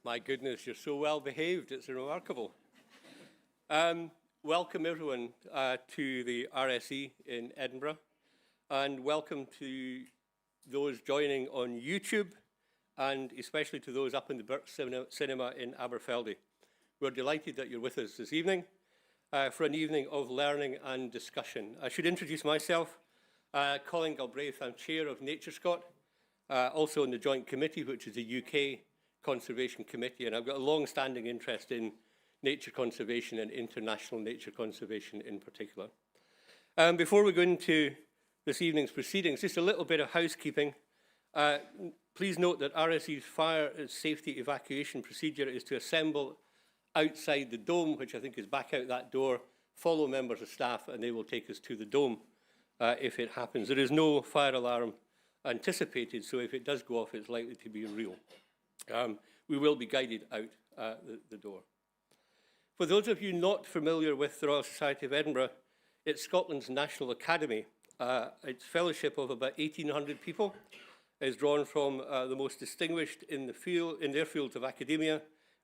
My goodness, you're so well behaved, it's remarkable. Welcome everyone to the RSE in Edinburgh, and welcome to those joining on YouTube, and especially to those up in the Burke Cinema in Aberfeldy. We're delighted that you're with us this evening for an evening of learning and discussion. I should introduce myself. Colin Galbraith, I'm Chair of NatureScot, also on the Joint Committee, which is the UK Conservation Committee, and I've got a long-standing interest in nature conservation and international nature conservation in particular. Before we go into this evening's proceedings, just a little bit of housekeeping. Please note that RSE's fire safety evacuation procedure is to assemble outside the dome, which I think is back out that door, follow members of staff, and they will take us to the dome if it happens. There is no fire alarm anticipated, so if it does go off, it's likely to be real. We will be guided out the door. For those of you not familiar with the Royal Society of Edinburgh, it's Scotland's National Academy. Its fellowship of about 1,800 people is drawn from the most distinguished in their fields of academia,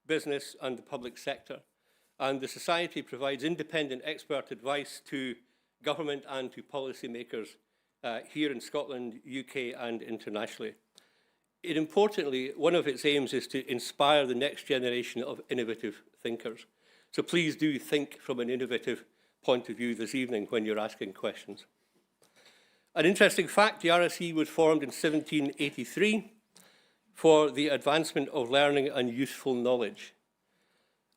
business and the public sector. And the Society provides independent expert advice to government and to policymakers here in Scotland, UK and internationally. Importantly, one of its aims is to inspire the next generation of innovative thinkers. So please do think from an innovative point of view this evening when you're asking questions. An interesting fact, the RSE was formed in 1783 for the advancement of learning and useful knowledge.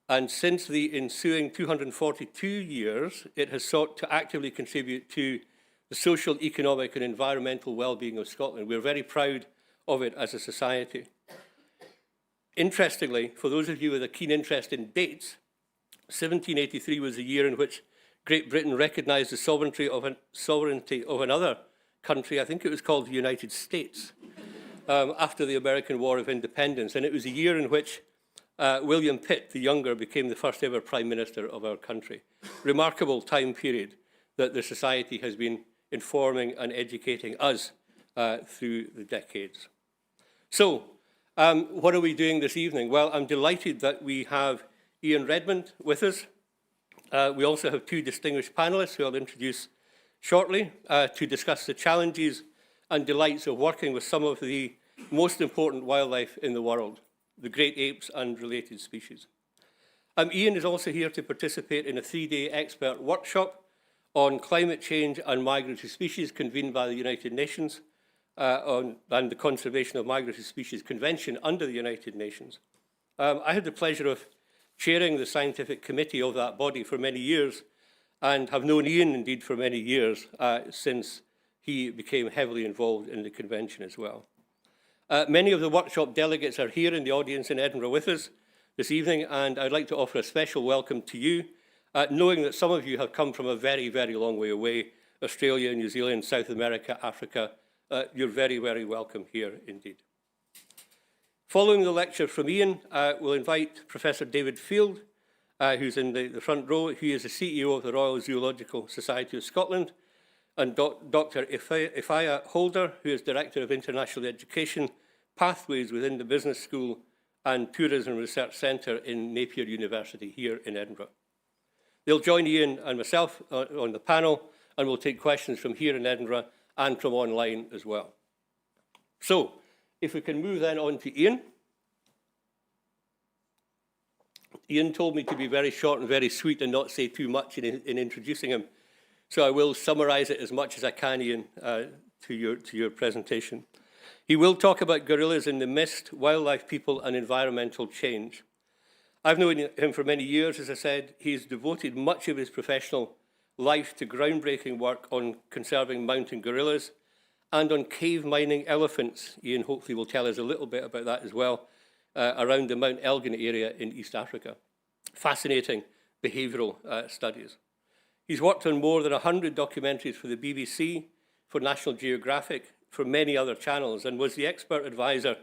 And since the ensuing 242 years, it has sought to actively contribute to the social, economic and environmental well-being of Scotland. We're very proud of it as a society. Interestingly, for those of you with a keen interest in dates, 1783 was the year in which Great Britain recognised the sovereignty of another country. I think it was called the United States, after the American War of Independence. And it was a year in which William Pitt, the younger, became the first ever Prime Minister of our country. Remarkable time period that the Society has been informing and educating us through the decades. So, what are we doing this evening? Well, I'm delighted that we have Ian Redmond with us. We also have two distinguished panellists who I'll introduce shortly to discuss the challenges and delights of working with some of the most important wildlife in the world, the great apes and related species. Ian is also here to participate in a 3-day expert workshop on climate change and migratory species convened by the United Nations and the Conservation of Migratory Species Convention under the United Nations. I had the pleasure of chairing the scientific committee of that body for many years and have known Ian indeed for many years since he became heavily involved in the convention as well. Many of the workshop delegates are here in the audience in Edinburgh with us this evening, and I'd like to offer a special welcome to you, knowing that some of you have come from a very, very long way away, Australia, New Zealand, South America, Africa. You're very, very welcome here indeed. Following the lecture from Ian, we'll invite Professor David Field, who's in the front row. He is the CEO of the Royal Zoological Society of Scotland, and Dr Afiya Holder, who is Director of International Education Pathways within the Business School and Tourism Research Centre in Napier University here in Edinburgh. They'll join Ian and myself on the panel, and we'll take questions from here in Edinburgh and from online as well. So, if we can move then on to Ian. Ian told me to be very short and very sweet and not say too much in introducing him. So I will summarise it as much as I can, Ian, to your presentation. He will talk about gorillas in the mist, wildlife, people and environmental change. I've known him for many years, as I said. He's devoted much of his professional life to groundbreaking work on conserving mountain gorillas and on cave mining elephants. Ian hopefully will tell us a little bit about that as well, around the Mount Elgon area in East Africa. Fascinating behavioural studies. He's worked on more than 100 documentaries for the BBC, for National Geographic, for many other channels, and was the expert advisor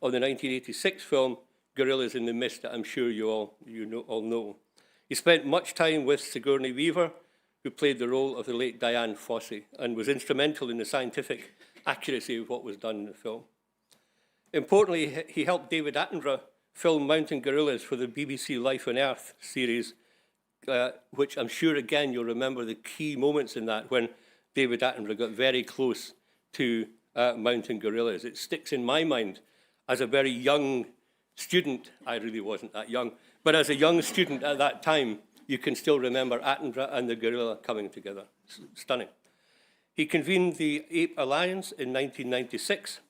on the 1986 film Gorillas in the Mist that I'm sure you all know. He spent much time with Sigourney Weaver, who played the role of the late Diane Fossey and was instrumental in the scientific accuracy of what was done in the film. Importantly, he helped David Attenborough film Mountain Gorillas for the BBC Life on Earth series, which I'm sure, again, you'll remember the key moments in that when David Attenborough got very close to mountain gorillas. It sticks in my mind as a very young student. I really wasn't that young, but as a young student at that time, you can still remember Attenborough and the gorilla coming together. Stunning. He convened the Ape Alliance in 1996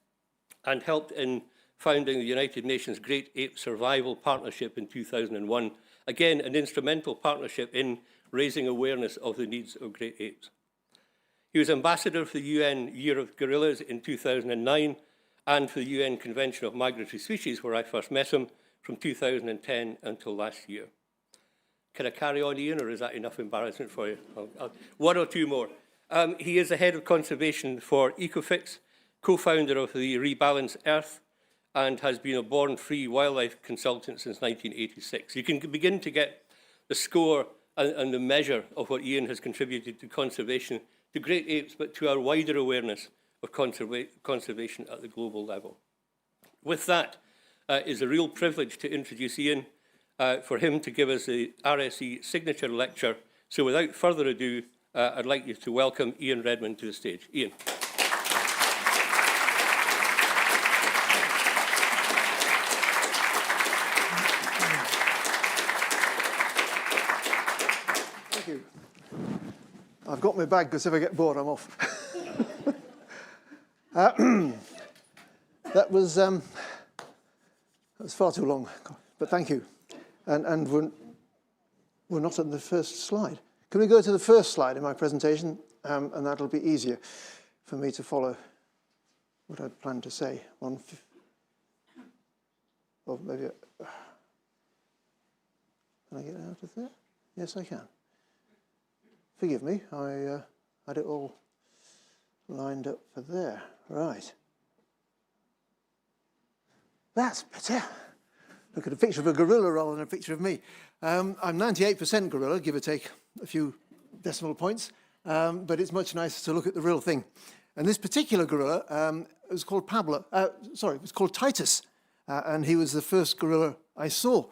and helped in founding the United Nations Great Ape Survival Partnership in 2001. Again, an instrumental partnership in raising awareness of the needs of great apes. He was ambassador for the UN Year of Gorillas in 2009 and for the UN Convention of Migratory Species, where I first met him, from 2010 until last year. Can I carry on, Ian, or is that enough embarrassment for you? One or two more. He is the head of conservation for Ecofix, co-founder of the Rebalance Earth, and has been a born-free wildlife consultant since 1986. You can begin to get the score and the measure of what Ian has contributed to conservation, to great apes, but to our wider awareness of conservation at the global level. With that, it's a real privilege to introduce Ian, for him to give us the RSE signature lecture. So without further ado, I'd like you to welcome Ian Redmond to the stage. Ian. Thank you. I've got my bag because if I get bored, I'm off. That was far too long, but thank you. And we're not on the first slide. Can we go to the first slide in my presentation? And that'll be easier for me to follow what I'd planned to say. Or maybe, can I get out of there? Yes, I can. Forgive me, I had it all lined up for there. Right. That's better. Look at a picture of a gorilla rather than a picture of me. I'm 98% gorilla, give or take a few decimal points, but it's much nicer to look at the real thing. And this particular gorilla was called it was called Titus, and he was the first gorilla I saw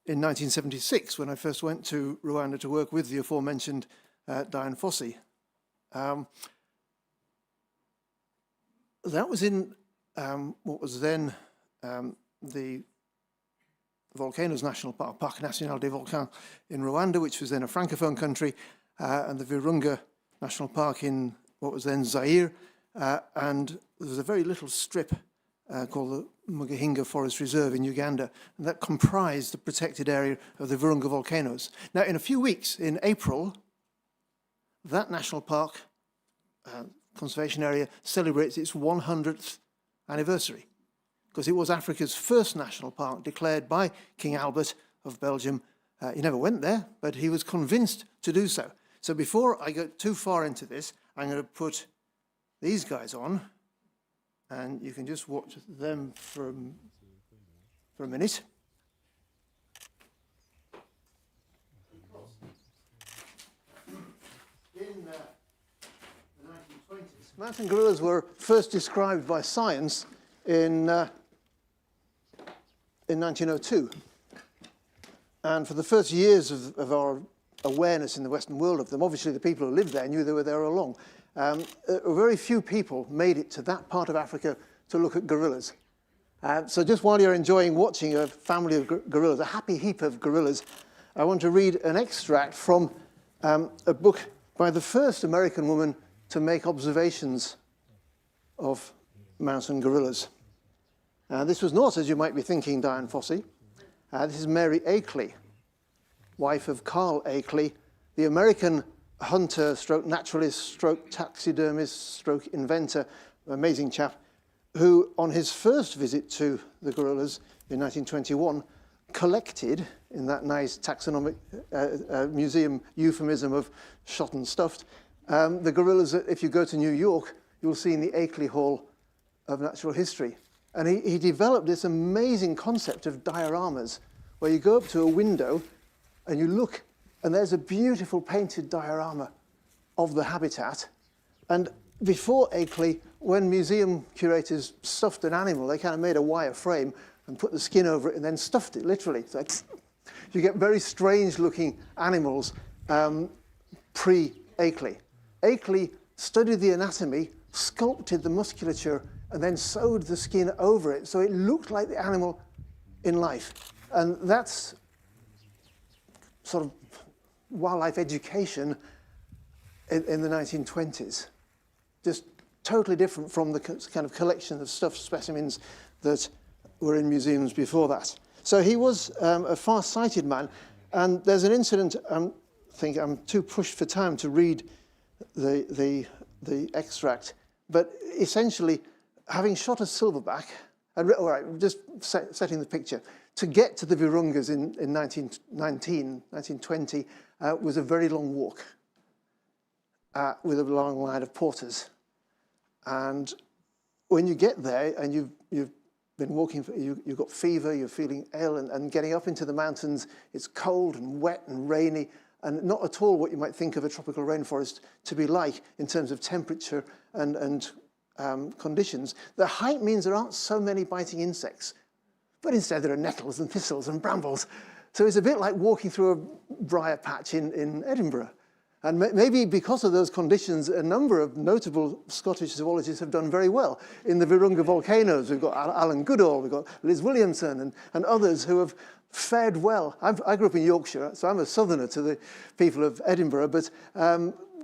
in 1976 when I first went to Rwanda to work with the aforementioned Dian Fossey. That was in what was then the Volcanoes National Park, Parc National des Volcans in Rwanda, which was then a Francophone country, and the Virunga National Park in what was then Zaire, and there was a very little strip called the Mugahinga Forest Reserve in Uganda, and that comprised the protected area of the Virunga volcanoes. Now, in a few weeks, in April, that national park conservation area celebrates its 100th anniversary, because it was Africa's first national park declared by King Albert of Belgium. He never went there, but he was convinced to do so. So before I go too far into this, I'm going to put these guys on, and you can just watch them for a minute. In the 1920s, mountain gorillas were first described by science in 1902. And for the first years of our awareness in the Western world of them, obviously the people who lived there knew they were there all along. Very few people made it to that part of Africa to look at gorillas. So just while you're enjoying watching a family of gorillas, a happy heap of gorillas, I want to read an extract from a book by the first American woman to make observations of mountain gorillas. This was not, as you might be thinking, Dian Fossey. This is Mary Akeley, wife of Carl Akeley, the American hunter, stroke naturalist, stroke taxidermist, stroke inventor, amazing chap, who on his first visit to the gorillas in 1921 collected, in that nice taxonomic museum euphemism of shot and stuffed, the gorillas that if you go to New York, you'll see in the Akeley Hall of Natural History. And he developed this amazing concept of dioramas, where you go up to a window and you look, and there's a beautiful painted diorama of the habitat. And before Akeley, when museum curators stuffed an animal, they kind of made a wire frame, and put the skin over it and then stuffed it, literally. So you get very strange-looking animals pre-Akeley. Akeley studied the anatomy, sculpted the musculature, and then sewed the skin over it so it looked like the animal in life. And that's sort of wildlife education in the 1920s. Just totally different from the kind of collection of stuffed specimens that were in museums before that. So he was a far-sighted man, and there's an incident, I think I'm too pushed for time to read the extract, but essentially, having shot a silverback, and all right, just setting the picture, to get to the Virungas in 1920 was a very long walk with a long line of porters. And when you get there and you've been walking, you've got fever, you're feeling ill, and getting up into the mountains, it's cold and wet and rainy, and not at all what you might think of a tropical rainforest to be like in terms of temperature and conditions. The height means there aren't so many biting insects, but instead there are nettles and thistles and brambles. So it's a bit like walking through a briar patch in Edinburgh. And maybe because of those conditions, a number of notable Scottish zoologists have done very well. In the Virunga volcanoes, we've got Alan Goodall, we've got Liz Williamson, and others who have fared well. I grew up in Yorkshire, so I'm a southerner to the people of Edinburgh, but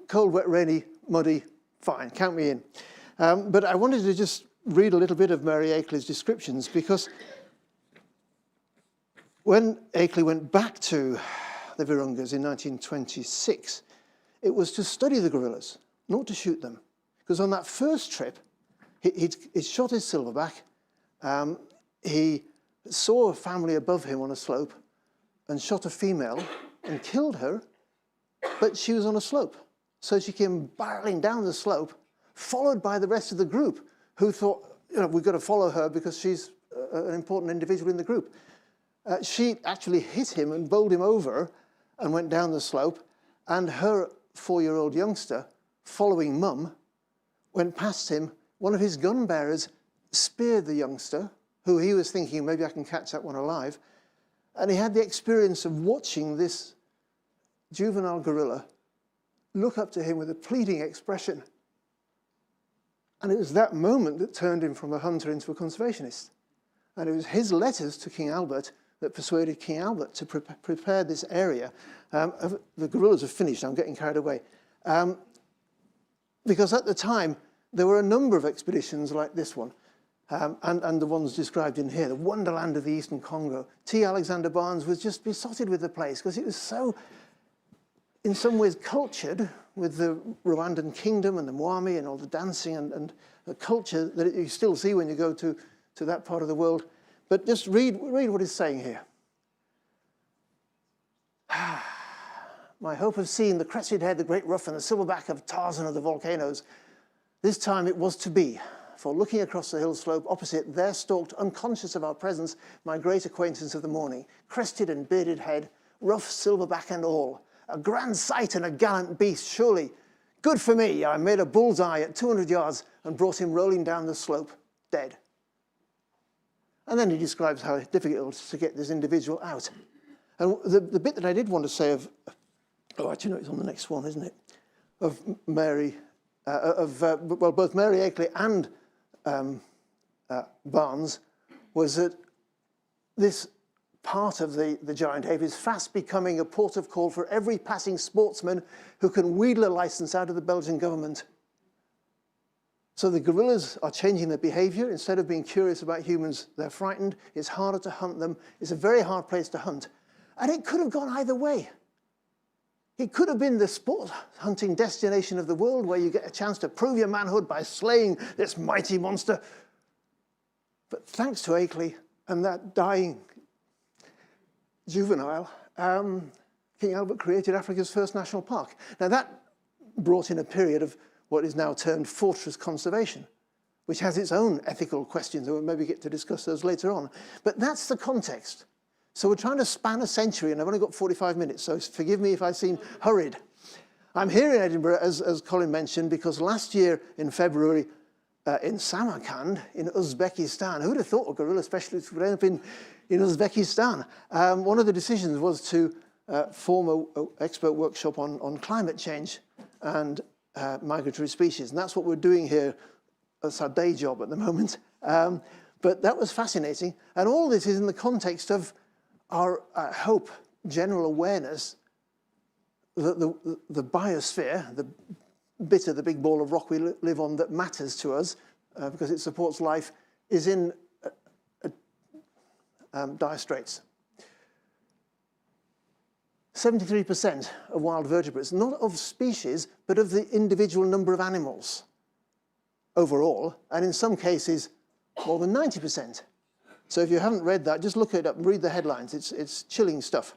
cold, wet, rainy, muddy, fine, count me in. But I wanted to just read a little bit of Mary Akeley's descriptions, because when Akeley went back to the Virungas in 1926, it was to study the gorillas, not to shoot them. Because on that first trip, he'd shot his silverback, he saw a family above him on a slope and shot a female and killed her, but she was on a slope. So she came barreling down the slope, followed by the rest of the group, who thought, you know, we've got to follow her because she's an important individual in the group. She actually hit him and bowled him over and went down the slope, and her 4-year-old youngster, following Mum, went past him. One of his gun bearers speared the youngster, who he was thinking, maybe I can catch that one alive. And he had the experience of watching this juvenile gorilla look up to him with a pleading expression. And it was that moment that turned him from a hunter into a conservationist. And it was his letters to King Albert that persuaded King Albert to prepare this area. The gorillas are finished, I'm getting carried away. Because at the time, there were a number of expeditions like this one, and the ones described in here, the wonderland of the Eastern Congo. T. Alexander Barnes was just besotted with the place because it was so, in some ways, cultured with the Rwandan kingdom and the Mwami and all the dancing and the culture that you still see when you go to that part of the world. But just read what he's saying here. My hope of seeing the crested head, the great ruff, and the silverback of Tarzan of the volcanoes. This time it was to be, for looking across the hill slope opposite, there stalked, unconscious of our presence, my great acquaintance of the morning, crested and bearded head, rough silverback and all. A grand sight and a gallant beast, surely. Good for me, I made a bullseye at 200 yards and brought him rolling down the slope, dead. And then he describes how difficult it was to get this individual out. And the bit that I did want to say of, oh, actually, no, it's on the next one, isn't it? Of Mary, well, both Mary Akeley and Barnes, was that this part of the giant ape is fast becoming a port of call for every passing sportsman who can wheedle a license out of the Belgian government. So the gorillas are changing their behavior. Instead of being curious about humans, they're frightened. It's harder to hunt them. It's a very hard place to hunt. And it could have gone either way. It could have been the sport hunting destination of the world where you get a chance to prove your manhood by slaying this mighty monster. But thanks to Akeley and that dying juvenile, King Albert created Africa's first national park. Now that brought in a period of what is now termed fortress conservation, which has its own ethical questions, and we'll maybe get to discuss those later on. But that's the context. So we're trying to span a century, and I've only got 45 minutes, so forgive me if I seem hurried. I'm here in Edinburgh, as Colin mentioned, because last year in February, in Samarkand, in Uzbekistan. Who would have thought a gorilla specialist would end up in Uzbekistan? One of the decisions was to form an expert workshop on climate change and migratory species. And that's what we're doing here. That's our day job at the moment. But that was fascinating. And all this is in the context of our, I hope, general awareness that the biosphere, the bit of the big ball of rock we live on that matters to us, because it supports life, is in dire straits. 73% of wild vertebrates, not of species, but of the individual number of animals overall, and in some cases, more than 90%. So if you haven't read that, just look it up and read the headlines. It's chilling stuff.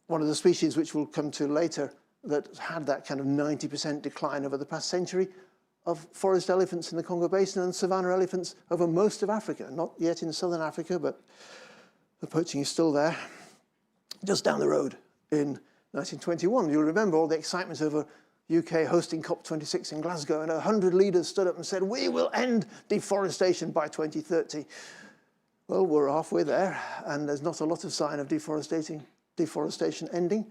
One of the species which we'll come to later that had that kind of 90% decline over the past century of forest elephants in the Congo Basin and savanna elephants over most of Africa. Not yet in southern Africa, but the poaching is still there. Just down the road in 1921, you'll remember all the excitement over UK hosting COP26 in Glasgow, and 100 leaders stood up and said, we will end deforestation by 2030. Well, we're halfway there, and there's not a lot of sign of deforestation ending.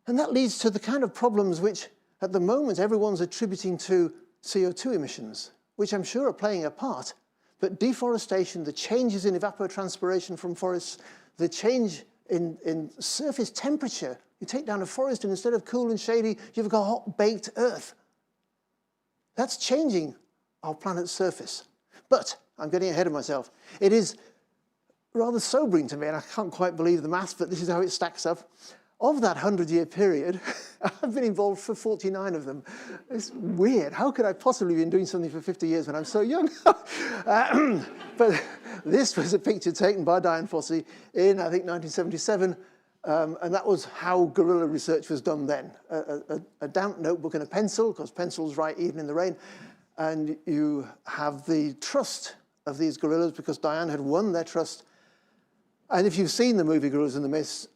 And that leads to the kind of problems which, at the moment, everyone's attributing to CO2 emissions, which I'm sure are playing a part. But deforestation, the changes in evapotranspiration from forests, the change in surface temperature. You take down a forest and instead of cool and shady, you've got hot, baked earth. That's changing our planet's surface. But I'm getting ahead of myself. It is rather sobering to me, and I can't quite believe the maths, but this is how it stacks up. Of that 100-year period, I've been involved for 49 of them. It's weird. How could I possibly be doing something for 50 years when I'm so young? But this was a picture taken by Dian Fossey in, I think, 1977. And that was how gorilla research was done then. A damp notebook and a pencil, because pencils write even in the rain. And you have the trust of these gorillas, because Dian had won their trust. And if you've seen the movie Gorillas in the Mist,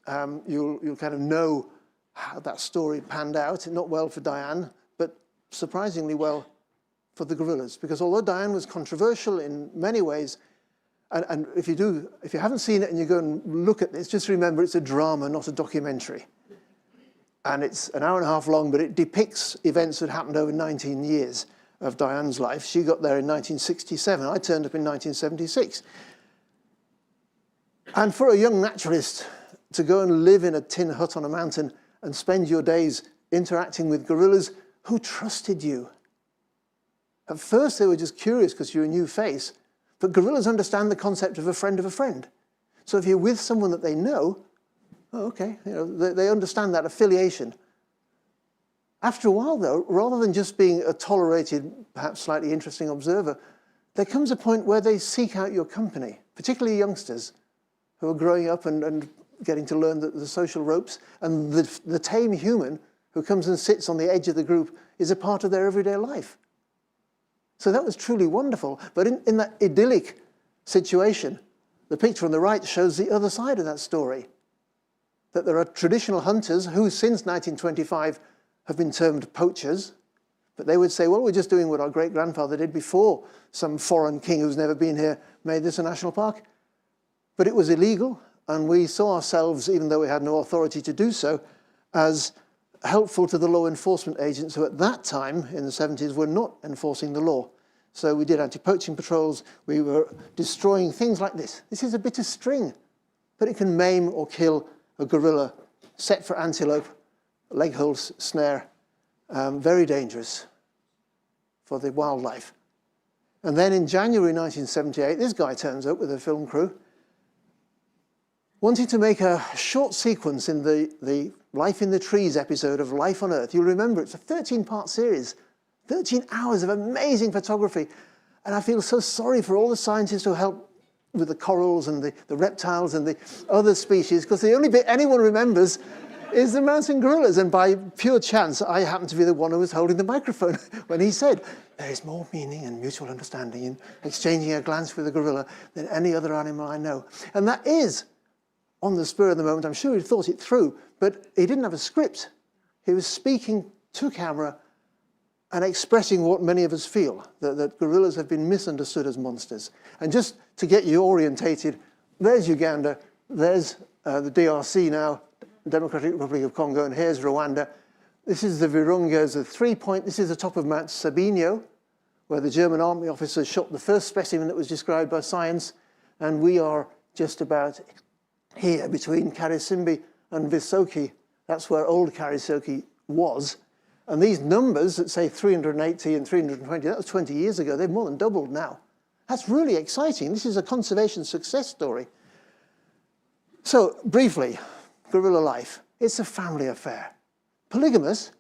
you'll kind of know how that story panned out. Not well for Dian, but surprisingly well for the gorillas. Because although Dian was controversial in many ways, and if you haven't seen it and you go and look at this, just remember it's a drama, not a documentary. And it's an hour and a half long, but it depicts events that happened over 19 years of Dian's life. She got there in 1967. I turned up in 1976. And for a young naturalist to go and live in a tin hut on a mountain and spend your days interacting with gorillas who trusted you. At first they were just curious because you're a new face, but gorillas understand the concept of a friend. So if you're with someone that they know, oh, okay, they understand that affiliation. After a while though, rather than just being a tolerated, perhaps slightly interesting observer, there comes a point where they seek out your company, particularly youngsters who are growing up and getting to learn the social ropes, and the tame human who comes and sits on the edge of the group is a part of their everyday life. So that was truly wonderful. But in that idyllic situation, the picture on the right shows the other side of that story, that there are traditional hunters who since 1925 have been termed poachers, but they would say, well, we're just doing what our great-grandfather did before some foreign king who's never been here made this a national park. But it was illegal, and we saw ourselves, even though we had no authority to do so, as helpful to the law enforcement agents who at that time, in the 70s, were not enforcing the law. So we did anti-poaching patrols. We were destroying things like this. This is a bit of string, but it can maim or kill a gorilla, set for antelope, leg hole snare, very dangerous for the wildlife. And then in January 1978, this guy turns up with a film crew, wanting to make a short sequence in the Life in the Trees episode of Life on Earth. You'll remember it's a 13-part series, 13 hours of amazing photography. And I feel so sorry for all the scientists who helped with the corals and the reptiles and the other species, because the only bit anyone remembers is the mountain gorillas. And by pure chance, I happened to be the one who was holding the microphone when he said, there is more meaning and mutual understanding in exchanging a glance with a gorilla than any other animal I know. And that is, on the spur of the moment, I'm sure he thought it through, but he didn't have a script. He was speaking to camera and expressing what many of us feel, that gorillas have been misunderstood as monsters. And just to get you orientated, there's Uganda, there's the DRC now, Democratic Republic of Congo, and here's Rwanda. This is the Virungas, this is the top of Mount Sabinyo, where the German army officers shot the first specimen that was described by science, and we are just about here between Karisimbi and Visoki. That's where old Karisoki was. And these numbers that say 380 and 320, that was 20 years ago. They've more than doubled now. That's really exciting. This is a conservation success story. So, briefly, gorilla life. It's a family affair. Polygamous,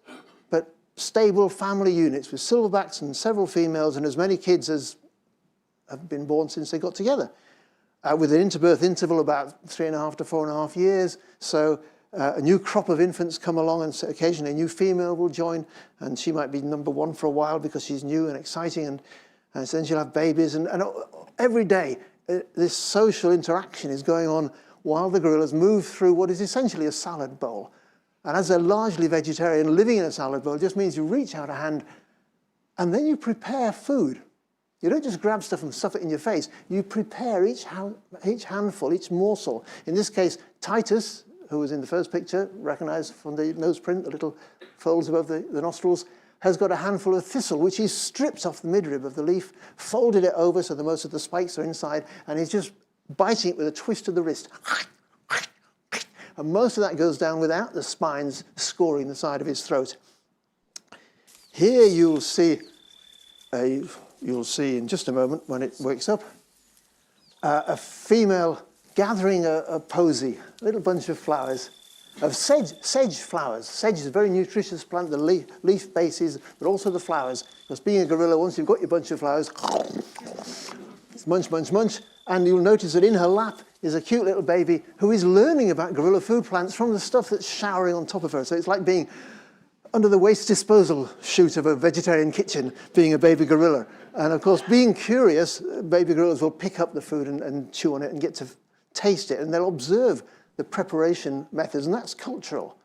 but stable family units with silverbacks and several females and as many kids as have been born since they got together. With an interbirth interval about 3.5 to 4.5 years. So a new crop of infants come along and occasionally a new female will join, and she might be number one for a while because she's new and exciting, and then she'll have babies. And every day this social interaction is going on while the gorillas move through what is essentially a salad bowl. And as they're largely vegetarian, living in a salad bowl just means you reach out a hand and then you prepare food. You don't just grab stuff and stuff it in your face. You prepare each handful, each morsel. In this case, Titus, who was in the first picture, recognized from the nose print, the little folds above the nostrils, has got a handful of thistle, which he strips off the midrib of the leaf, folded it over so that most of the spikes are inside, and he's just biting it with a twist of the wrist. And most of that goes down without the spines scoring the side of his throat. Here you'll see in just a moment when it wakes up, a female gathering a posy, a little bunch of flowers, of sedge flowers. Sedge is a very nutritious plant, the leaf bases, but also the flowers. Because being a gorilla, once you've got your bunch of flowers, it's munch, munch, munch, and you'll notice that in her lap is a cute little baby who is learning about gorilla food plants from the stuff that's showering on top of her. So it's like being under the waste disposal chute of a vegetarian kitchen, being a baby gorilla. And of course, being curious, baby gorillas will pick up the food and chew on it and get to taste it, and they'll observe the preparation methods, and that's cultural.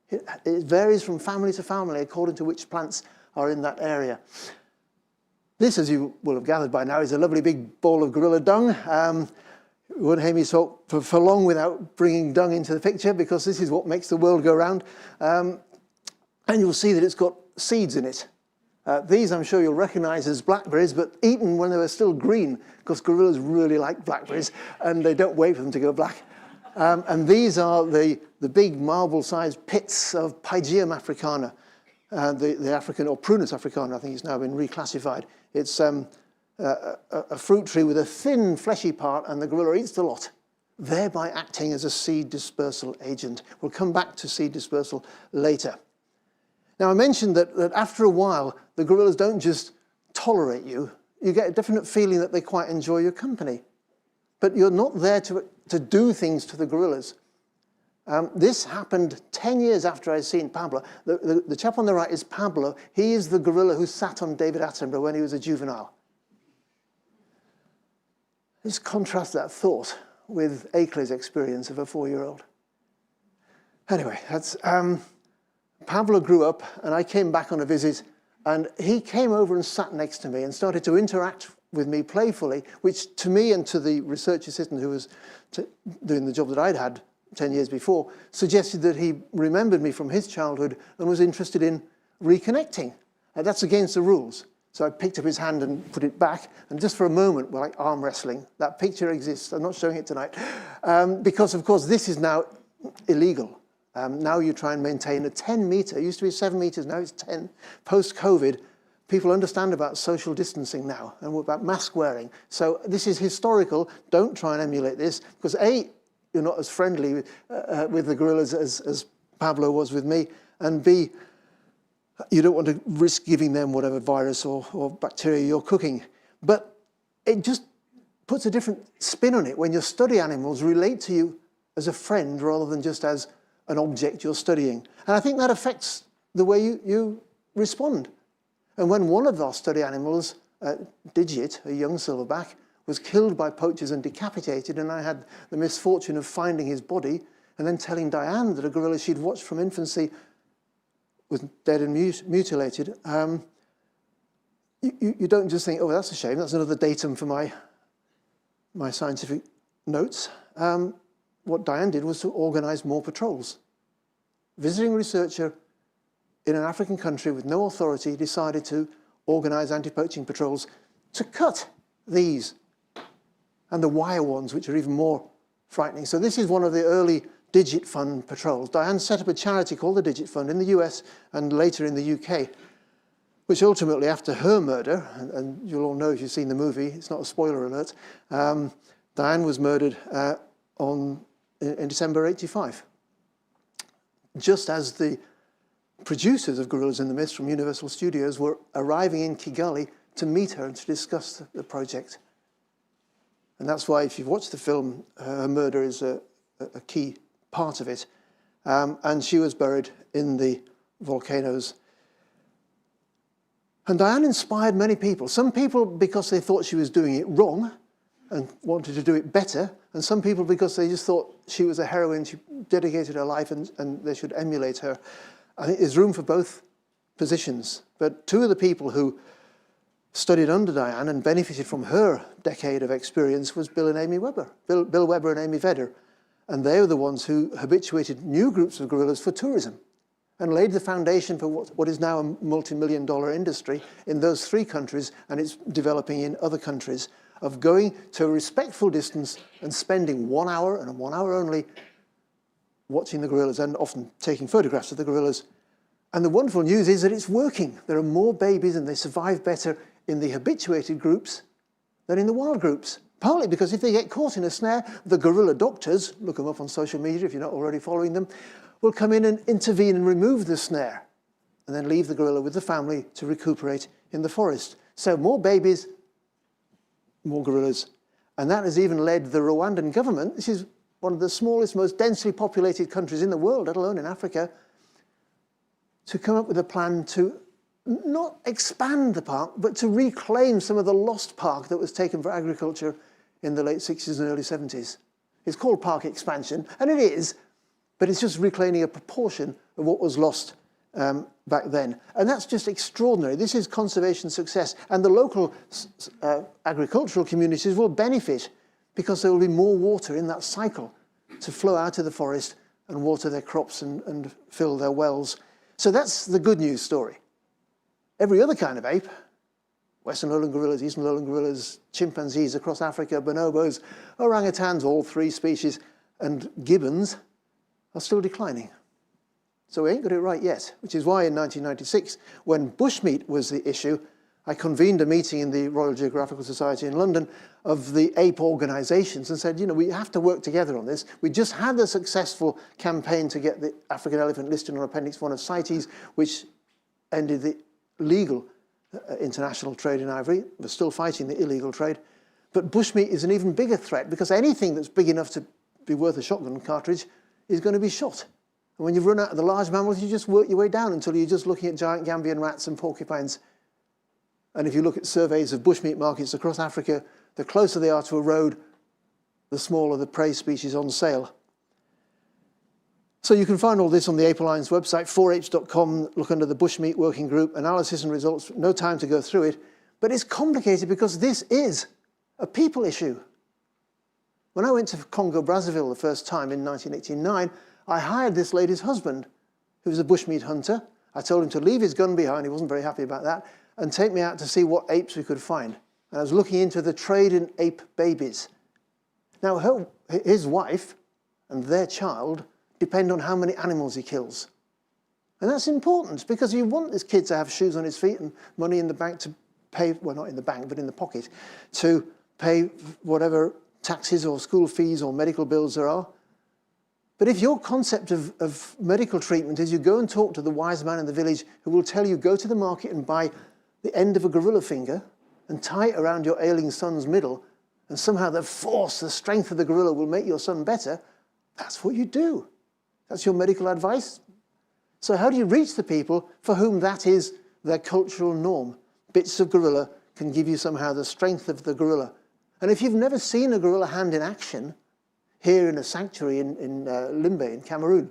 It varies from family to family according to which plants are in that area. This, as you will have gathered by now, is a lovely big ball of gorilla dung. You won't hear me talk for long without bringing dung into the picture, because this is what makes the world go round. And you'll see that it's got seeds in it. These I'm sure you'll recognize as blackberries, but eaten when they were still green, because gorillas really like blackberries, and they don't wait for them to go black. And these are the big marble-sized pits of Pygeum africana, the African, or Prunus africana, I think it's now been reclassified. It's a fruit tree with a thin, fleshy part, and the gorilla eats the lot, thereby acting as a seed dispersal agent. We'll come back to seed dispersal later. Now, I mentioned that after a while, the gorillas don't just tolerate you. You get a definite feeling that they quite enjoy your company. But you're not there to do things to the gorillas. This happened 10 years after I'd seen Pablo. The chap on the right is Pablo. He is the gorilla who sat on David Attenborough when he was a juvenile. Let's contrast that thought with Akeley's experience of a 4-year-old. Anyway, that's... Pablo grew up, and I came back on a visit, and he came over and sat next to me and started to interact with me playfully, which to me and to the research assistant who was doing the job that I'd had 10 years before, suggested that he remembered me from his childhood and was interested in reconnecting. That's against the rules. So I picked up his hand and put it back, and just for a moment, we're like arm wrestling. That picture exists. I'm not showing it tonight. Because, of course, this is now illegal. Now you try and maintain a 10-meter, it used to be 7 meters, now it's 10. Post-COVID, people understand about social distancing now and about mask wearing. So this is historical. Don't try and emulate this, because A, you're not as friendly with the gorillas as Pablo was with me, and B, you don't want to risk giving them whatever virus or bacteria you're cooking. But it just puts a different spin on it when your study animals relate to you as a friend rather than just as an object you're studying. And I think that affects the way you respond. And when one of our study animals, Digit, a young silverback, was killed by poachers and decapitated, and I had the misfortune of finding his body and then telling Diane that a gorilla she'd watched from infancy was dead and mutilated, you don't just think, oh, that's a shame, that's another datum for my scientific notes. What Diane did was to organise more patrols. Visiting researcher in an African country with no authority decided to organise anti-poaching patrols to cut these and the wire ones, which are even more frightening. So this is one of the early Digit Fund patrols. Diane set up a charity called the Digit Fund in the US and later in the UK, which ultimately, after her murder, and you'll all know if you've seen the movie, it's not a spoiler alert, Diane was murdered in December '85, just as the producers of Gorillas in the Mist from Universal Studios were arriving in Kigali to meet her and to discuss the project. And that's why, if you've watched the film, her murder is a key part of it. And she was buried in the volcanoes. And Diane inspired many people. Some people because they thought she was doing it wrong and wanted to do it better, and some people because they just thought she was a heroine, she dedicated her life and they should emulate her. I think there's room for both positions. But two of the people who studied under Diane and benefited from her decade of experience was Bill and Amy Webber, Bill Webber and Amy Vedder. And they were the ones who habituated new groups of gorillas for tourism and laid the foundation for what is now a multi-million-dollar industry in those three countries, and it's developing in other countries, of going to a respectful distance and spending 1 hour and 1 hour only watching the gorillas and often taking photographs of the gorillas. And the wonderful news is that it's working. There are more babies and they survive better in the habituated groups than in the wild groups. Partly because if they get caught in a snare, the gorilla doctors, look them up on social media if you're not already following them, will come in and intervene and remove the snare and then leave the gorilla with the family to recuperate in the forest. So more babies, more gorillas. And that has even led the Rwandan government, this is one of the smallest, most densely populated countries in the world, let alone in Africa, to come up with a plan to not expand the park, but to reclaim some of the lost park that was taken for agriculture in the late 60s and early 70s. It's called park expansion, and it is, but it's just reclaiming a proportion of what was lost back then. And that's just extraordinary. This is conservation success. And the local agricultural communities will benefit because there will be more water in that cycle to flow out of the forest and water their crops and fill their wells. So that's the good news story. Every other kind of ape, Western lowland gorillas, Eastern lowland gorillas, chimpanzees across Africa, bonobos, orangutans, all three species, and gibbons are still declining. So we ain't got it right yet, which is why in 1996, when bushmeat was the issue, I convened a meeting in the Royal Geographical Society in London of the ape organisations and said, you know, we have to work together on this. We just had a successful campaign to get the African elephant listed on Appendix 1 of CITES, which ended the legal international trade in ivory. We're still fighting the illegal trade. But bushmeat is an even bigger threat because anything that's big enough to be worth a shotgun cartridge is going to be shot. And when you've run out of the large mammals, you just work your way down until you're just looking at giant Gambian rats and porcupines. And if you look at surveys of bushmeat markets across Africa, the closer they are to a road, the smaller the prey species on sale. So you can find all this on the Ape Alliance website, 4apes.com, look under the Bushmeat Working Group, analysis and results, no time to go through it. But it's complicated because this is a people issue. When I went to Congo, Brazzaville the first time in 1989, I hired this lady's husband, who was a bushmeat hunter. I told him to leave his gun behind, he wasn't very happy about that, and take me out to see what apes we could find. And I was looking into the trade in ape babies. Now, his wife and their child depend on how many animals he kills. And that's important because you want this kid to have shoes on his feet and money in the bank to pay, well, not in the bank, but in the pocket, to pay whatever taxes or school fees or medical bills there are. But if your concept of medical treatment is you go and talk to the wise man in the village who will tell you, go to the market and buy the end of a gorilla finger and tie it around your ailing son's middle, and somehow the force, the strength of the gorilla will make your son better, that's what you do. That's your medical advice. So how do you reach the people for whom that is their cultural norm? Bits of gorilla can give you somehow the strength of the gorilla. And if you've never seen a gorilla hand in action, here in a sanctuary in Limbe in Cameroon,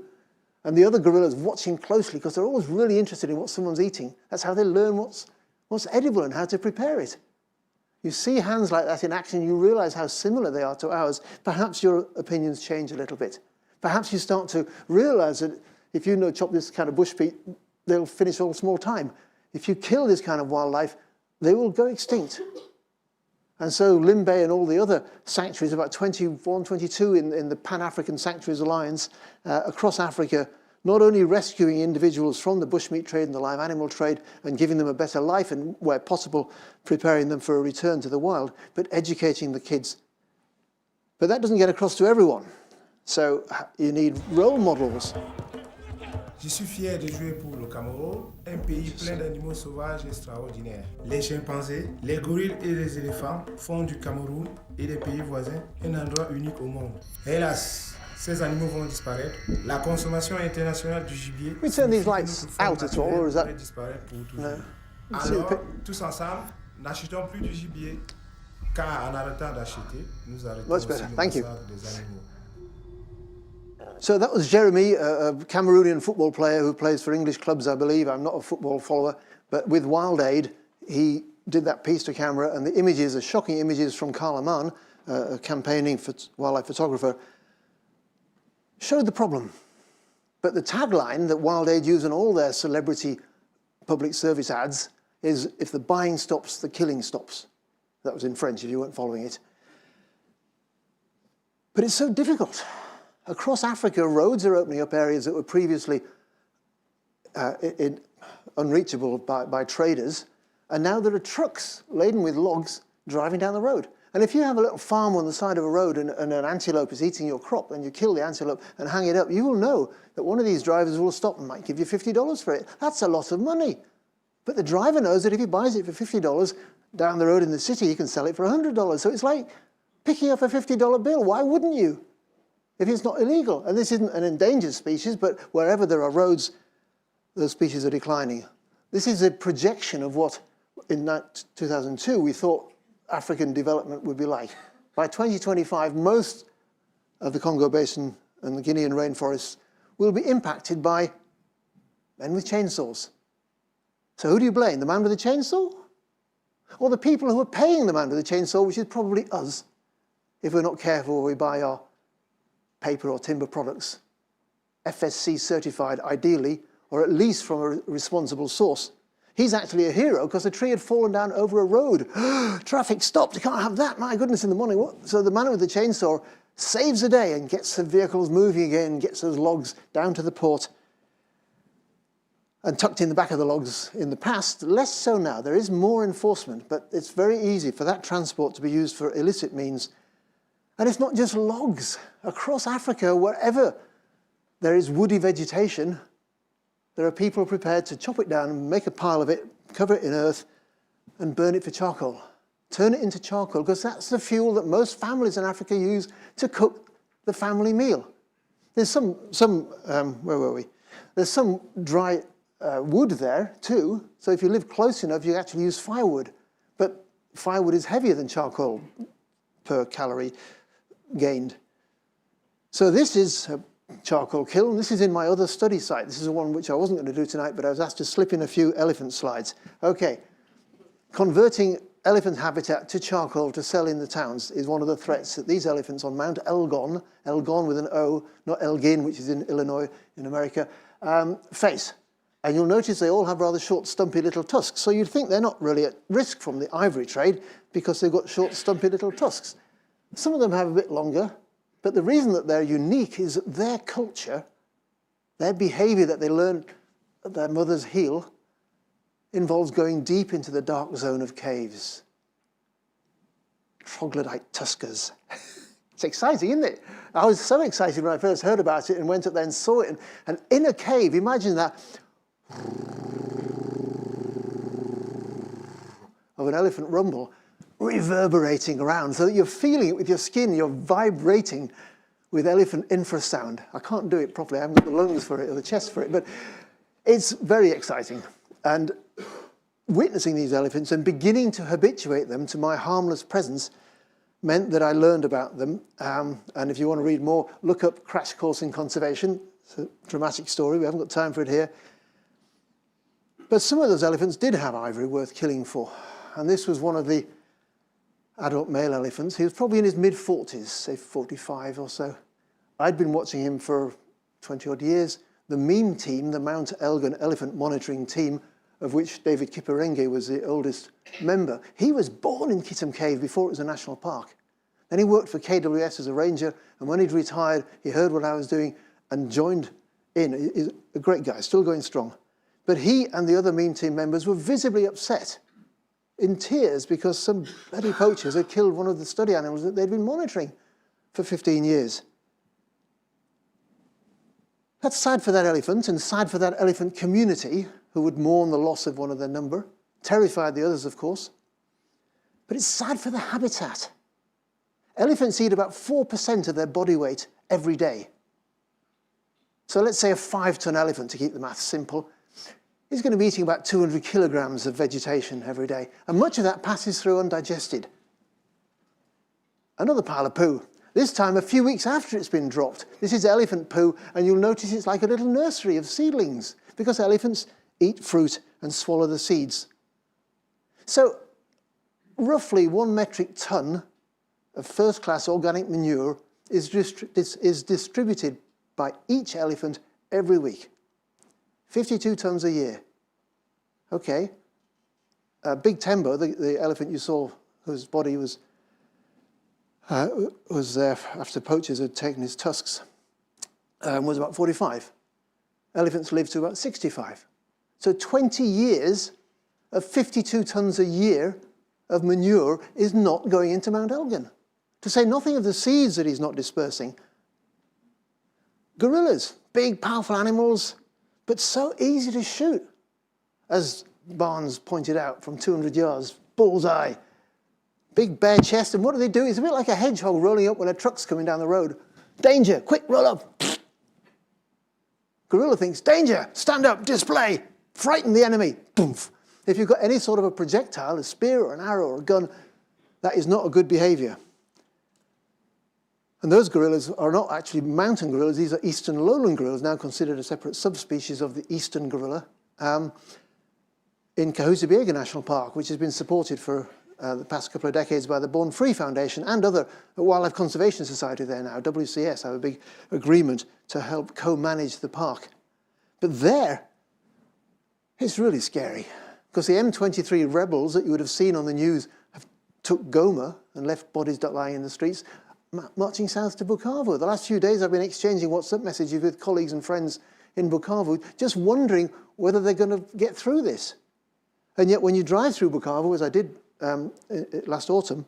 and the other gorillas watching closely because they're always really interested in what someone's eating. That's how they learn what's edible and how to prepare it. You see hands like that in action, you realize how similar they are to ours. Perhaps your opinions change a little bit. Perhaps you start to realize that if you chop this kind of bushmeat, they'll finish all small time. If you kill this kind of wildlife, they will go extinct. And so Limbe and all the other sanctuaries, about 21, 22 in the Pan-African Sanctuaries Alliance across Africa, not only rescuing individuals from the bushmeat trade and the live animal trade and giving them a better life and, where possible, preparing them for a return to the wild, but educating the kids. But that doesn't get across to everyone. So you need role models. Je suis fier de jouer pour le Cameroun, un pays plein d'animaux sauvages extraordinaires. Les chimpanzés, les gorilles et les éléphants font du Cameroun et des pays voisins un endroit unique au monde. Hélas, ces animaux vont disparaître. La consommation internationale du gibier We turn these lights out at all, or is that... disparaître pour toujours. No. Alors, tous ensemble, n'achetons plus du gibier, car en arrêtant d'acheter, nous arrêtons aussi le massacre des animaux. So that was Jeremy, a Cameroonian football player who plays for English clubs, I believe. I'm not a football follower, but with Wild Aid, he did that piece to camera, and the images are shocking images from Karl Amann, a campaigning wildlife photographer, showed the problem. But the tagline that Wild Aid use in all their celebrity public service ads is, if the buying stops, the killing stops. That was in French, if you weren't following it. But it's so difficult. Across Africa, roads are opening up areas that were previously unreachable by traders, and now there are trucks laden with logs driving down the road. And if you have a little farm on the side of a road and an antelope is eating your crop, and you kill the antelope and hang it up, you will know that one of these drivers will stop and might give you $50 for it. That's a lot of money. But the driver knows that if he buys it for $50 down the road in the city, he can sell it for $100. So it's like picking up a $50 bill. Why wouldn't you? If it's not illegal. And this isn't an endangered species, but wherever there are roads, those species are declining. This is a projection of what, in 2002, we thought African development would be like. By 2025, most of the Congo Basin and the Guinean rainforests will be impacted by men with chainsaws. So who do you blame? The man with the chainsaw? Or the people who are paying the man with the chainsaw, which is probably us, if we're not careful where we buy our paper or timber products, FSC certified ideally, or at least from a responsible source. He's actually a hero because the tree had fallen down over a road. Traffic stopped, you can't have that, my goodness, in the morning. What? So the man with the chainsaw saves the day and gets the vehicles moving again, gets those logs down to the port. And tucked in the back of the logs in the past, less so now. There is more enforcement, but it's very easy for that transport to be used for illicit means. And it's not just logs. Across Africa, wherever there is woody vegetation, there are people prepared to chop it down and make a pile of it, cover it in earth, and burn it for charcoal. Turn it into charcoal, because that's the fuel that most families in Africa use to cook the family meal. There's where were we? There's some dry wood there too, so if you live close enough, you actually use firewood. But firewood is heavier than charcoal per calorie gained. So this is a charcoal kiln. This is in my other study site. This is the one which I wasn't going to do tonight, but I was asked to slip in a few elephant slides. Okay, converting elephant habitat to charcoal to sell in the towns is one of the threats that these elephants on Mount Elgon, Elgon with an O, not Elgin, which is in Illinois in America, face. And you'll notice they all have rather short, stumpy little tusks. So you'd think they're not really at risk from the ivory trade because they've got short, stumpy little tusks. Some of them have a bit longer, but the reason that they're unique is that their culture, their behavior that they learn at their mother's heel, involves going deep into the dark zone of caves. Troglodyte tuskers. It's exciting, isn't it? I was so excited when I first heard about it and went up there and saw it. And in a cave, imagine that, of an elephant rumble reverberating around so that you're feeling it with your skin, you're vibrating with elephant infrasound. I can't do it properly, I haven't got the lungs for it or the chest for it, but it's very exciting. And witnessing these elephants and beginning to habituate them to my harmless presence meant that I learned about them. And if you want to read more, look up Crash Course in Conservation. It's a dramatic story, we haven't got time for it here. But some of those elephants did have ivory worth killing for. And this was one of the adult male elephants. He was probably in his mid-40s, say 45 or so. I'd been watching him for 20-odd years. The meme team, the Mount Elgon elephant monitoring team, of which David Kiparenge was the oldest member, he was born in Kittim Cave before it was a national park. Then he worked for KWS as a ranger, and when he'd retired, he heard what I was doing and joined in. He's a great guy, still going strong. But he and the other meme team members were visibly upset, in tears, because some bloody poachers had killed one of the study animals that they'd been monitoring for 15 years. That's sad for that elephant, and sad for that elephant community, who would mourn the loss of one of their number. Terrified the others, of course. But it's sad for the habitat. Elephants eat about 4% of their body weight every day. So let's say a 5-ton elephant, to keep the maths simple, is going to be eating about 200 kilograms of vegetation every day. And much of that passes through undigested. Another pile of poo. This time a few weeks after it's been dropped. This is elephant poo, and you'll notice it's like a little nursery of seedlings, because elephants eat fruit and swallow the seeds. So roughly 1 metric ton of first-class organic manure is distributed by each elephant every week. 52 tons a year. Okay. Big Tembo, the elephant you saw, whose body was there after poachers had taken his tusks, was about 45. Elephants live to about 65. So 20 years of 52 tons a year of manure is not going into Mount Elgon. To say nothing of the seeds that he's not dispersing. Gorillas, big, powerful animals, but so easy to shoot. As Barnes pointed out, from 200 yards, bullseye. Big bare chest, and what do they do? It's a bit like a hedgehog rolling up when a truck's coming down the road. Danger, quick, roll up. Gorilla thinks, danger, stand up, display, frighten the enemy. Boomf. If you've got any sort of a projectile, a spear or an arrow or a gun, that is not a good behavior. And those gorillas are not actually mountain gorillas, these are eastern lowland gorillas, now considered a separate subspecies of the eastern gorilla, in Kahuzi-Biega National Park, which has been supported for the past couple of decades by the Born Free Foundation and other Wildlife Conservation Society there now, WCS, have a big agreement to help co-manage the park. But there, it's really scary, because the M23 rebels that you would have seen on the news have took Goma and left bodies lying in the streets, marching south to Bukavu. The last few days I've been exchanging WhatsApp messages with colleagues and friends in Bukavu, just wondering whether they're going to get through this. And yet when you drive through Bukavu, as I did last autumn,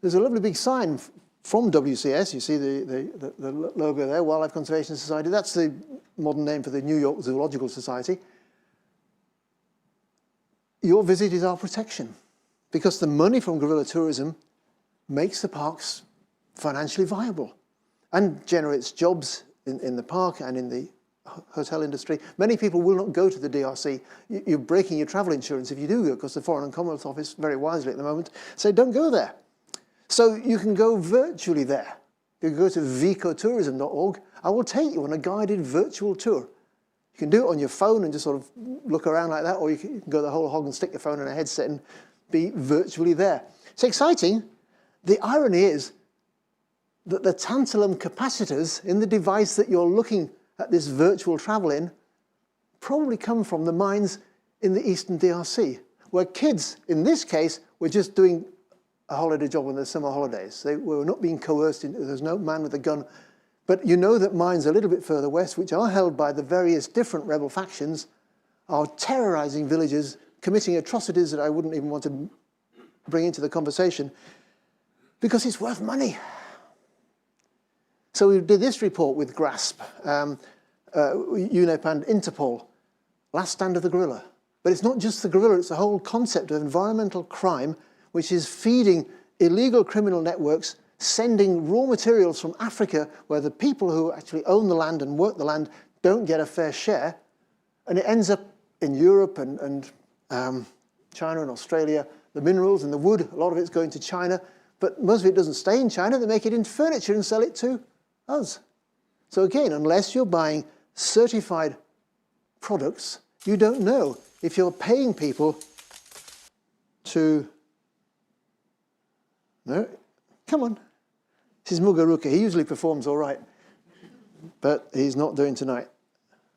there's a lovely big sign from WCS. You see the logo there, Wildlife Conservation Society. That's the modern name for the New York Zoological Society. Your visit is our protection, because the money from gorilla tourism makes the parks financially viable and generates jobs in the park and in the hotel industry. Many people will not go to the DRC. You're breaking your travel insurance if you do go, because the Foreign and Commonwealth Office, very wisely at the moment, say don't go there. So you can go virtually there. You can go to vicotourism.org. I will take you on a guided virtual tour. You can do it on your phone and just sort of look around like that, or you can go the whole hog and stick your phone in a headset and be virtually there. It's exciting. The irony is that the tantalum capacitors in the device that you're looking at this virtual travel in probably come from the mines in the eastern DRC, where kids, in this case, were just doing a holiday job on their summer holidays. They were not being coerced into, there's no man with a gun. But you know that mines a little bit further west, which are held by the various different rebel factions, are terrorizing villages, committing atrocities that I wouldn't even want to bring into the conversation, because it's worth money. So we did this report with GRASP, UNEP and Interpol, Last Stand of the Gorilla. But it's not just the gorilla, it's the whole concept of environmental crime, which is feeding illegal criminal networks, sending raw materials from Africa, where the people who actually own the land and work the land don't get a fair share, and it ends up in Europe and China and Australia. The minerals and the wood, a lot of it's going to China, but most of it doesn't stay in China. They make it into furniture and sell it to us. So again, unless you're buying certified products, you don't know if you're paying people to... No, come on. This is Muguruza. He usually performs all right, but he's not doing tonight.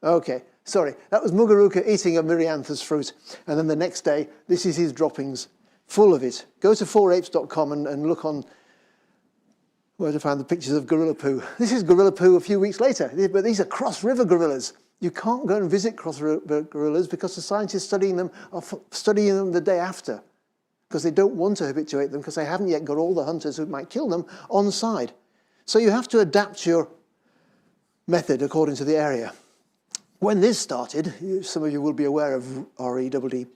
Okay, sorry. That was Muguruza eating a Myrmianthes fruit. And then the next day, this is his droppings, full of it. Go to 4apes.com and look on where to find the pictures of gorilla poo. This is gorilla poo a few weeks later, but these are cross-river gorillas. You can't go and visit cross-river gorillas because the scientists studying them are studying them the day after, because they don't want to habituate them because they haven't yet got all the hunters who might kill them on side. So you have to adapt your method according to the area. When this started, some of you will be aware of REDD+,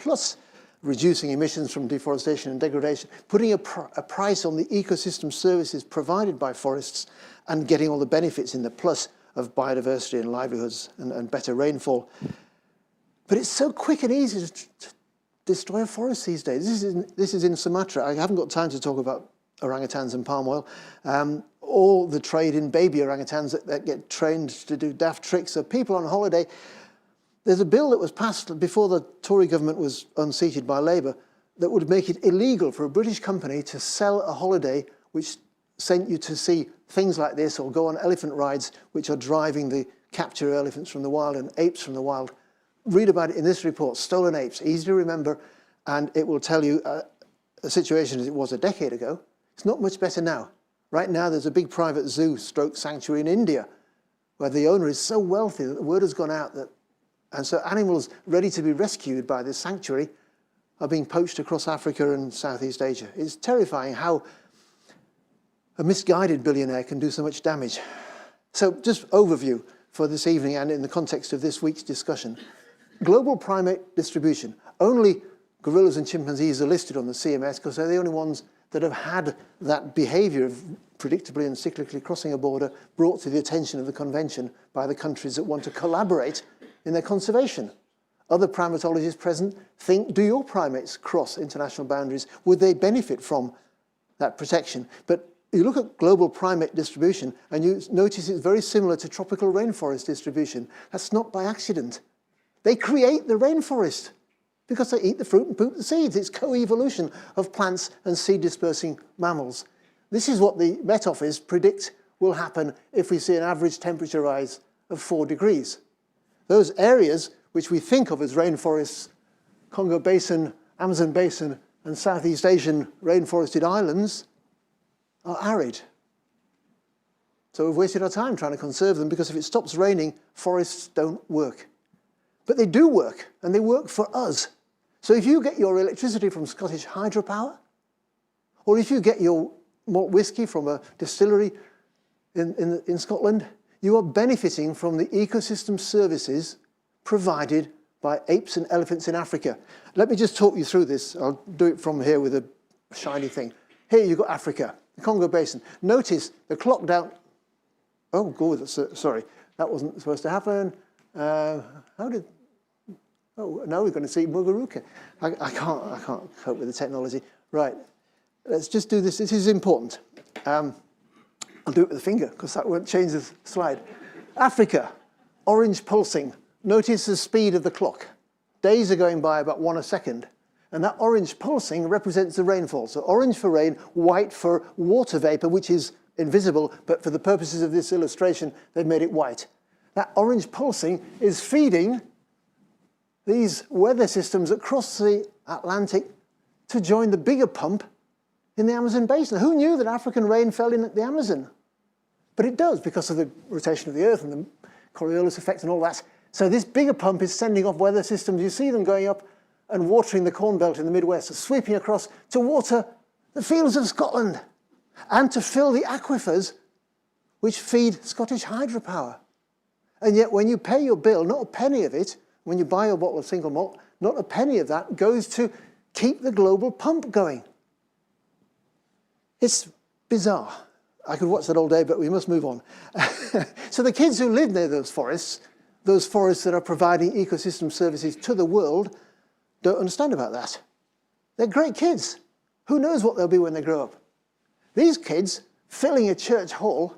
reducing emissions from deforestation and degradation, putting a price on the ecosystem services provided by forests and getting all the benefits in the plus of biodiversity and livelihoods and better rainfall. But it's so quick and easy to destroy a forest these days. This is in Sumatra. I haven't got time to talk about orangutans and palm oil. All the trade in baby orangutans that get trained to do daft tricks. So people on holiday, there's a bill that was passed before the Tory government was unseated by Labour that would make it illegal for a British company to sell a holiday which sent you to see things like this or go on elephant rides which are driving the capture elephants from the wild and apes from the wild. Read about it in this report, Stolen Apes, easy to remember, and it will tell you a situation as it was a decade ago. It's not much better now. Right now there's a big private zoo stroke sanctuary in India where the owner is so wealthy that the word has gone out that, and so animals ready to be rescued by this sanctuary are being poached across Africa and Southeast Asia. It's terrifying how a misguided billionaire can do so much damage. So just overview for this evening and in the context of this week's discussion. Global primate distribution. Only gorillas and chimpanzees are listed on the CMS because they're the only ones that have had that behavior of predictably and cyclically crossing a border brought to the attention of the convention by the countries that want to collaborate in their conservation. Other primatologists present think, do your primates cross international boundaries? Would they benefit from that protection? But you look at global primate distribution and you notice it's very similar to tropical rainforest distribution. That's not by accident. They create the rainforest because they eat the fruit and poop the seeds. It's co-evolution of plants and seed-dispersing mammals. This is what the Met Office predict will happen if we see an average temperature rise of 4 degrees. Those areas which we think of as rainforests, Congo Basin, Amazon Basin, and Southeast Asian rainforested islands, are arid. So we've wasted our time trying to conserve them because if it stops raining, forests don't work. But they do work, and they work for us. So if you get your electricity from Scottish hydropower, or if you get your malt whiskey from a distillery in Scotland, you are benefiting from the ecosystem services provided by apes and elephants in Africa. Let me just talk you through this. I'll do it from here with a shiny thing. Here you've got Africa, the Congo Basin. Notice the clock down... Oh, God, sorry. That wasn't supposed to happen. How did... Oh, now we're going to see Muguruza. I can't cope with the technology. Right, let's just do this. This is important. I'll do it with a finger because that won't change the slide. Africa, orange pulsing. Notice the speed of the clock. Days are going by about 1 a second. And that orange pulsing represents the rainfall. So orange for rain, white for water vapor, which is invisible, but for the purposes of this illustration, they've made it white. That orange pulsing is feeding these weather systems across the Atlantic to join the bigger pump in the Amazon basin. Who knew that African rain fell in the Amazon? But it does because of the rotation of the Earth and the Coriolis effect and all that. So this bigger pump is sending off weather systems. You see them going up and watering the corn belt in the Midwest, so sweeping across to water the fields of Scotland and to fill the aquifers which feed Scottish hydropower. And yet when you pay your bill, not a penny of it, when you buy a bottle of single malt, not a penny of that goes to keep the global pump going. It's bizarre. I could watch that all day, but we must move on. So the kids who live near those forests that are providing ecosystem services to the world, don't understand about that. They're great kids. Who knows what they'll be when they grow up? These kids, filling a church hall,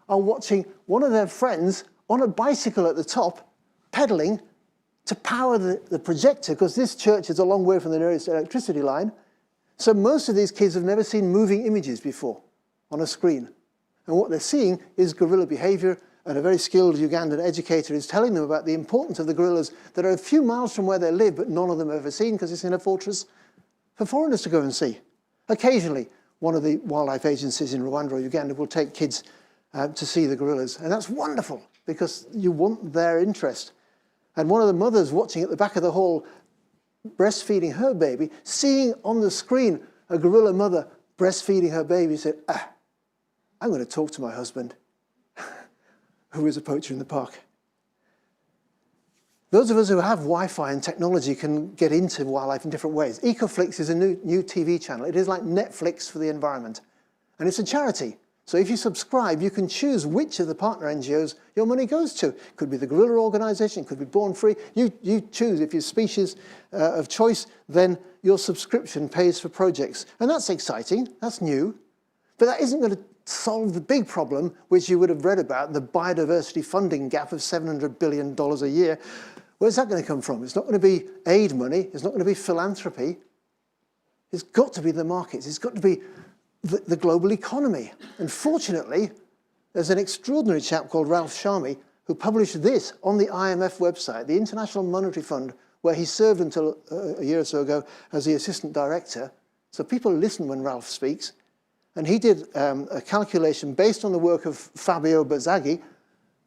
are watching one of their friends on a bicycle at the top, pedaling to power the projector, because this church is a long way from the nearest electricity line. So most of these kids have never seen moving images before on a screen. And what they're seeing is gorilla behavior, and a very skilled Ugandan educator is telling them about the importance of the gorillas that are a few miles from where they live, but none of them have ever seen because it's in a fortress for foreigners to go and see. Occasionally, one of the wildlife agencies in Rwanda or Uganda will take kids to see the gorillas. And that's wonderful because you want their interest. And one of the mothers watching at the back of the hall, breastfeeding her baby, seeing on the screen a gorilla mother breastfeeding her baby, said, I'm going to talk to my husband, who is a poacher in the park. Those of us who have Wi-Fi and technology can get into wildlife in different ways. Ecoflix is a new TV channel. It is like Netflix for the environment. And it's a charity. So if you subscribe, you can choose which of the partner NGOs your money goes to. It could be the gorilla organization, it could be Born Free. You choose. If you're species of choice, then your subscription pays for projects. And that's exciting, that's new. But that isn't going to solve the big problem, which you would have read about, the biodiversity funding gap of $700 billion a year. Where's that going to come from? It's not going to be aid money. It's not going to be philanthropy. It's got to be the markets. It's got to be the global economy. And fortunately, there's an extraordinary chap called Ralph Sharmy who published this on the IMF website, the International Monetary Fund, where he served until a year or so ago as the assistant director. So people listen when Ralph speaks. And he did a calculation based on the work of Fabio Bazzaghi,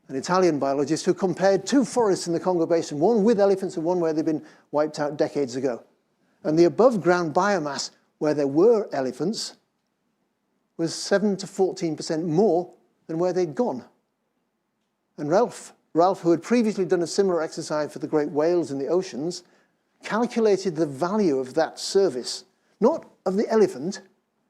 an Italian biologist, who compared two forests in the Congo Basin, one with elephants and one where they'd been wiped out decades ago. And the above-ground biomass where there were elephants was 7 to 14% more than where they'd gone. And Ralph, who had previously done a similar exercise for the great whales in the oceans, calculated the value of that service, not of the elephant.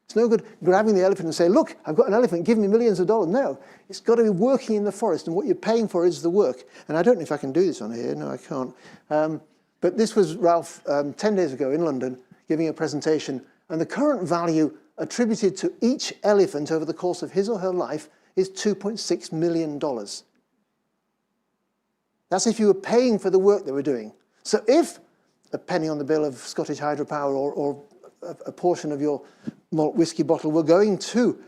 It's no good grabbing the elephant and saying, look, I've got an elephant, give me millions of dollars. No, it's got to be working in the forest, and what you're paying for is the work. And I don't know if I can do this on here. No, I can't. But this was Ralph 10 days ago in London giving a presentation, and the current value attributed to each elephant over the course of his or her life is $2.6 million. That's if you were paying for the work they were doing. So if a penny on the bill of Scottish Hydropower or a portion of your malt whiskey bottle were going to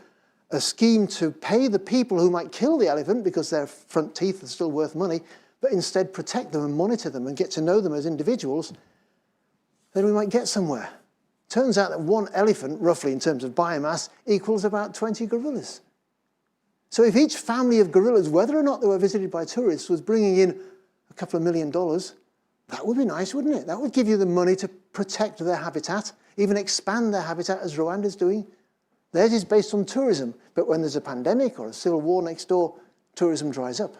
a scheme to pay the people who might kill the elephant because their front teeth are still worth money, but instead protect them and monitor them and get to know them as individuals, then we might get somewhere. Turns out that one elephant, roughly in terms of biomass, equals about 20 gorillas. So if each family of gorillas, whether or not they were visited by tourists, was bringing in a couple of $1 million, that would be nice, wouldn't it? That would give you the money to protect their habitat, even expand their habitat as Rwanda's doing. Theirs is based on tourism, but when there's a pandemic or a civil war next door, tourism dries up.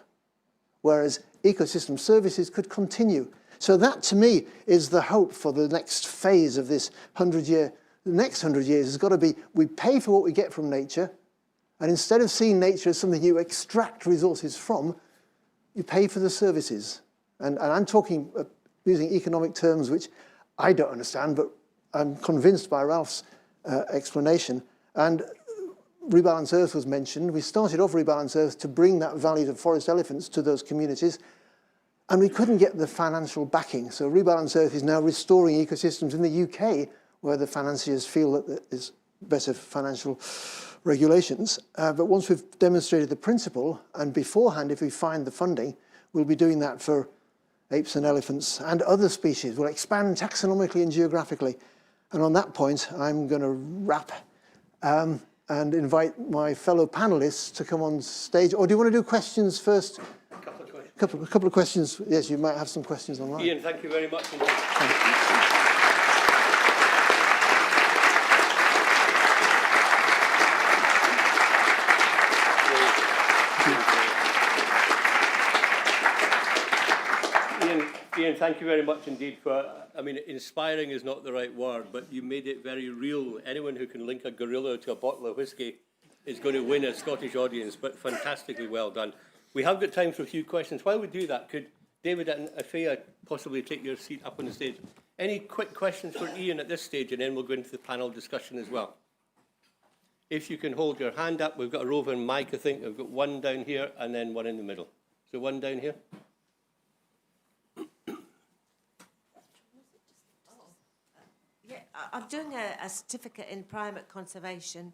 Whereas ecosystem services could continue. So that, to me, is the hope for the next phase of this 100-year. The next 100 years has got to be, we pay for what we get from nature, and instead of seeing nature as something you extract resources from, you pay for the services. And I'm talking using economic terms which I don't understand, but I'm convinced by Ralph's explanation. And Rebalance Earth was mentioned. We started off Rebalance Earth to bring that value to forest elephants to those communities, and we couldn't get the financial backing. So Rebalance Earth is now restoring ecosystems in the UK, where the financiers feel that there is better financial regulations. But once we've demonstrated the principle, and beforehand, if we find the funding, we'll be doing that for apes and elephants and other species. We'll expand taxonomically and geographically. And on that point, I'm going to wrap and invite my fellow panelists to come on stage. Or do you want to do questions first? A couple of questions. A couple of questions. Yes, you might have some questions online. Ian, thank you very much. Ian, thank you very much indeed for, I mean, inspiring is not the right word, but you made it very real. Anyone who can link a gorilla to a bottle of whiskey is going to win a Scottish audience, but fantastically well done. We have got time for a few questions. While we do that, could David and Afiya possibly take your seat up on the stage? Any quick questions for Ian at this stage, and then we'll go into the panel discussion as well. If you can hold your hand up, we've got a roving mic, I think. We've got one down here and then one in the middle. So one down here. I'm doing a certificate in primate conservation,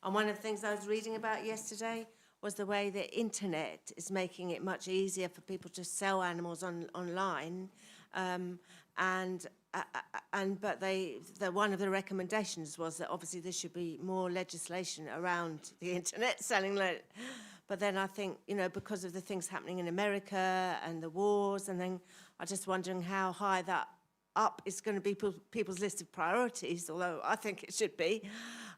and one of the things I was reading about yesterday was the way the internet is making it much easier for people to sell animals online, but one of the recommendations was that obviously there should be more legislation around the internet selling. But then I think, you know, because of the things happening in America and the wars, and then I'm just wondering how high that up is going to be people's list of priorities, although I think it should be.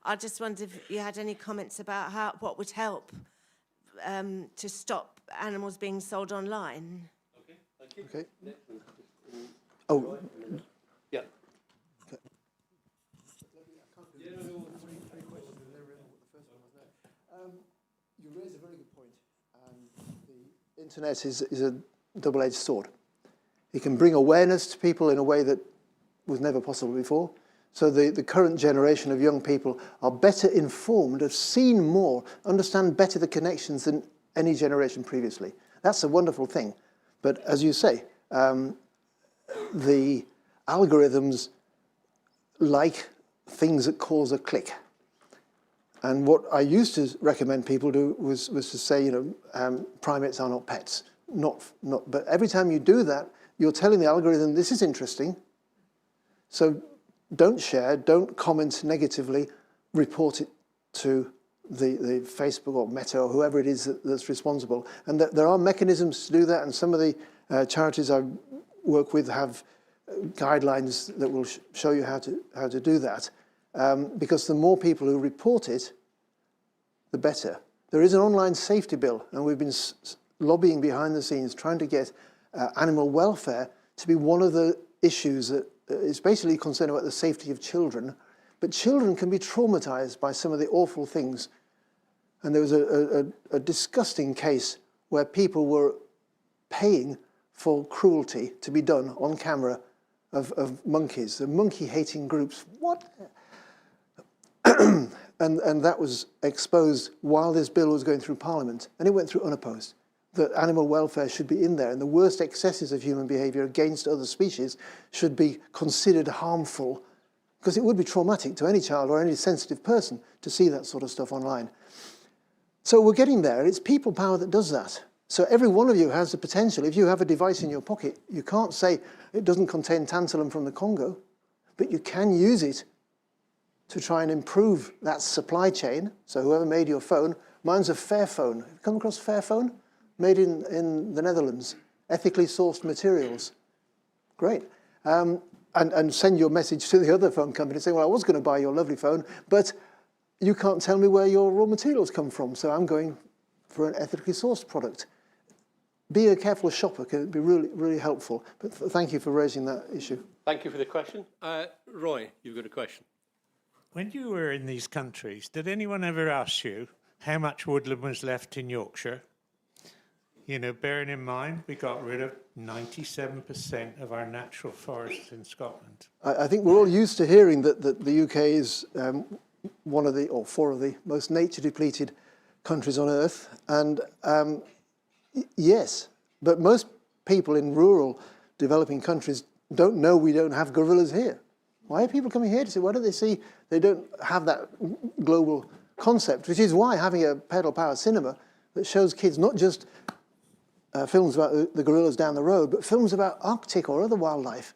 I just wondered if you had any comments about what would help to stop animals being sold online. Okay, thank you. Okay. Oh. Yeah. Okay. You raise a very good point. The internet is a double-edged sword. It can bring awareness to people in a way that was never possible before. So the current generation of young people are better informed, have seen more, understand better the connections than any generation previously. That's a wonderful thing. But as you say, the algorithms like things that cause a click. And what I used to recommend people do was to say, you know, primates are not pets. But every time you do that, you're telling the algorithm, this is interesting. So don't share, don't comment negatively, report it to the Facebook or Meta or whoever it is that's responsible. And there are mechanisms to do that, and some of the charities I work with have guidelines that will show you how to do that. Because the more people who report it, the better. There is an online safety bill, and we've been lobbying behind the scenes, trying to get animal welfare to be one of the issues that is basically concerned about the safety of children. But children can be traumatized by some of the awful things. And there was a disgusting case where people were paying for cruelty to be done on camera of monkeys, the monkey-hating groups. What? and that was exposed while this bill was going through Parliament, and it went through unopposed. That animal welfare should be in there, and the worst excesses of human behaviour against other species should be considered harmful, because it would be traumatic to any child or any sensitive person to see that sort of stuff online. So we're getting there. It's people power that does that. So every one of you has the potential. If you have a device in your pocket, you can't say it doesn't contain tantalum from the Congo, but you can use it to try and improve that supply chain. So whoever made your phone, mine's a Fairphone. Have you come across Fairphone? Made in the Netherlands, ethically sourced materials. Great. And send your message to the other phone company saying, well, I was going to buy your lovely phone, but you can't tell me where your raw materials come from, so I'm going for an ethically sourced product. Be a careful shopper can be really, really helpful. But thank you for raising that issue. Thank you for the question. Roy, you've got a question. When you were in these countries, did anyone ever ask you how much woodland was left in Yorkshire? You know, bearing in mind, we got rid of 97% of our natural forests in Scotland. I think we're all used to hearing that the UK is one of the, or four of the most nature-depleted countries on Earth. And yes, but most people in rural developing countries don't know we don't have gorillas here. Why are people coming here to see? Why don't they see they don't have that global concept? Which is why having a pedal-powered cinema that shows kids not just films about the gorillas down the road, but films about Arctic or other wildlife,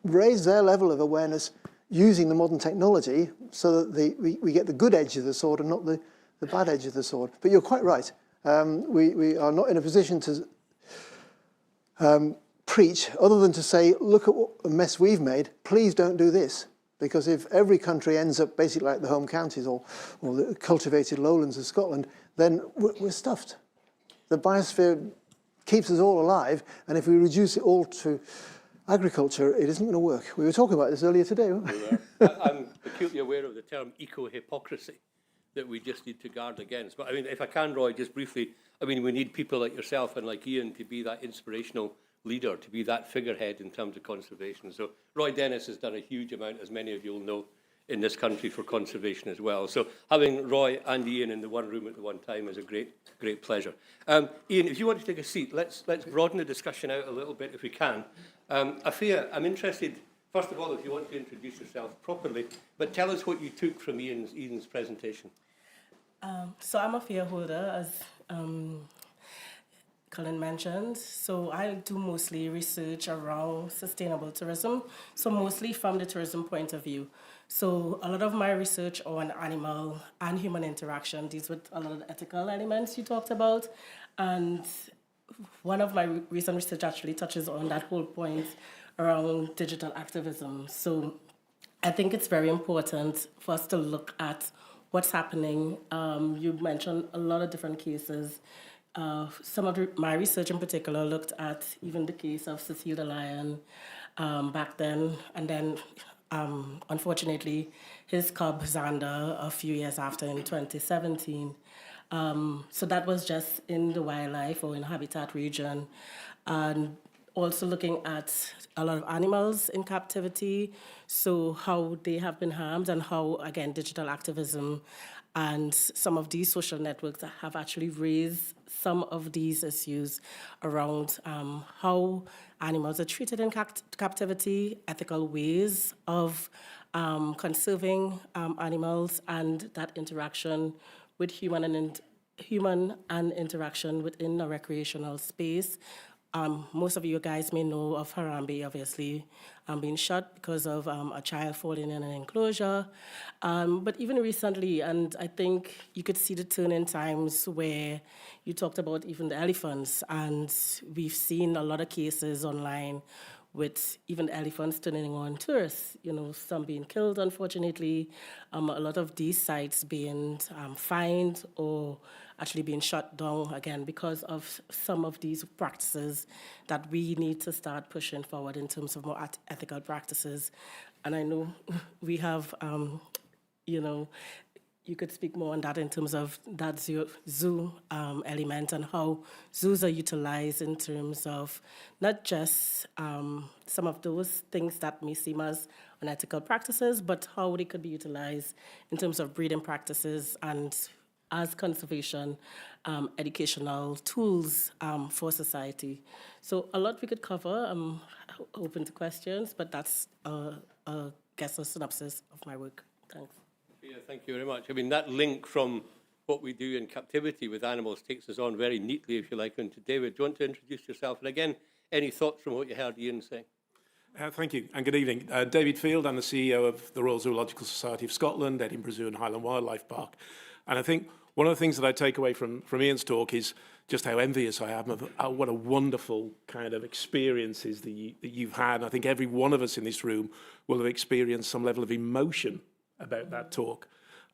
raise their level of awareness using the modern technology so that we get the good edge of the sword and not the bad edge of the sword. But you're quite right. We are not in a position to preach other than to say, look at what a mess we've made, please don't do this. Because if every country ends up basically like the home counties or the cultivated lowlands of Scotland, then we're stuffed. The biosphere keeps us all alive, and if we reduce it all to agriculture, it isn't going to work. We were talking about this earlier today, weren't we? I'm acutely aware of the term eco-hypocrisy that we just need to guard against. But I mean, if I can, Roy, just briefly, I mean, we need people like yourself and like Ian to be that inspirational leader, to be that figurehead in terms of conservation. So Roy Dennis has done a huge amount, as many of you will know, in this country for conservation as well. So having Roy and Ian in the one room at the one time is a great pleasure. Ian, if you want to take a seat, let's broaden the discussion out a little bit if we can. Afiya, I'm interested, First of all, if you want to introduce yourself properly, but tell us what you took from Ian's presentation. So I'm Afiya Holder, as Colin mentioned. So I do mostly research around sustainable tourism, so mostly from the tourism point of view. So a lot of my research on animal and human interaction deals with a lot of the ethical elements you talked about. And one of my recent research actually touches on that whole point around digital activism. So I think it's very important for us to look at what's happening. You mentioned a lot of different cases. Some of my research in particular looked at even the case of Cecile the lion back then, and then unfortunately his cub Xander a few years after in 2017. So that was just in the wildlife or in habitat region, and also looking at a lot of animals in captivity, so how they have been harmed and how, again, digital activism and some of these social networks have actually raised some of these issues around how animals are treated in captivity, ethical ways of conserving animals, and that interaction with human and interaction within a recreational space. Most of you guys may know of Harambe, obviously, being shot because of a child falling in an enclosure. But even recently, and I think you could see the turn in times where you talked about even the elephants, and we've seen a lot of cases online with even elephants turning on tourists, some being killed, unfortunately, a lot of these sites being fined or actually being shut down, again, because of some of these practices that we need to start pushing forward in terms of more ethical practices. And I know we have, you could speak more on that in terms of that zoo element and how zoos are utilized in terms of not just some of those things that may seem as unethical practices, but how they could be utilized in terms of breeding practices and as conservation educational tools for society. So a lot we could cover. I'm open to questions, but that's, I guess, a synopsis of my work. Thanks. Yeah, thank you very much. I mean, that link from what we do in captivity with animals takes us on very neatly, if you like, into David. Do you want to introduce yourself? And again, any thoughts from what you heard Ian say? Thank you, and good evening. David Field, I'm the CEO of the Royal Zoological Society of Scotland, Edinburgh Zoo and Highland Wildlife Park. And I think one of the things that I take away from Ian's talk is just how envious I am of what a wonderful kind of experiences that you've had. And I think every one of us in this room will have experienced some level of emotion about that talk.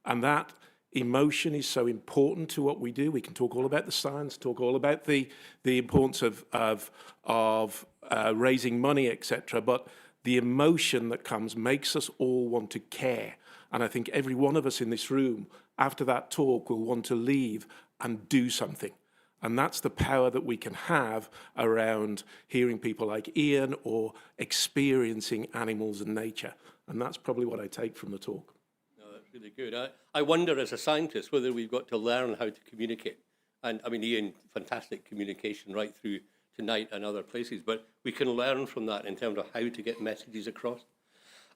And that emotion is so important to what we do. We can talk all about the science, talk all about the importance of raising money, etc. But the emotion that comes makes us all want to care. And I think every one of us in this room, after that talk, will want to leave and do something. And that's the power that we can have around hearing people like Ian or experiencing animals and nature. And that's probably what I take from the talk. No, that's really good. I wonder, as a scientist, whether we've got to learn how to communicate. And I mean, Ian, fantastic communication right through tonight and other places, but we can learn from that in terms of how to get messages across.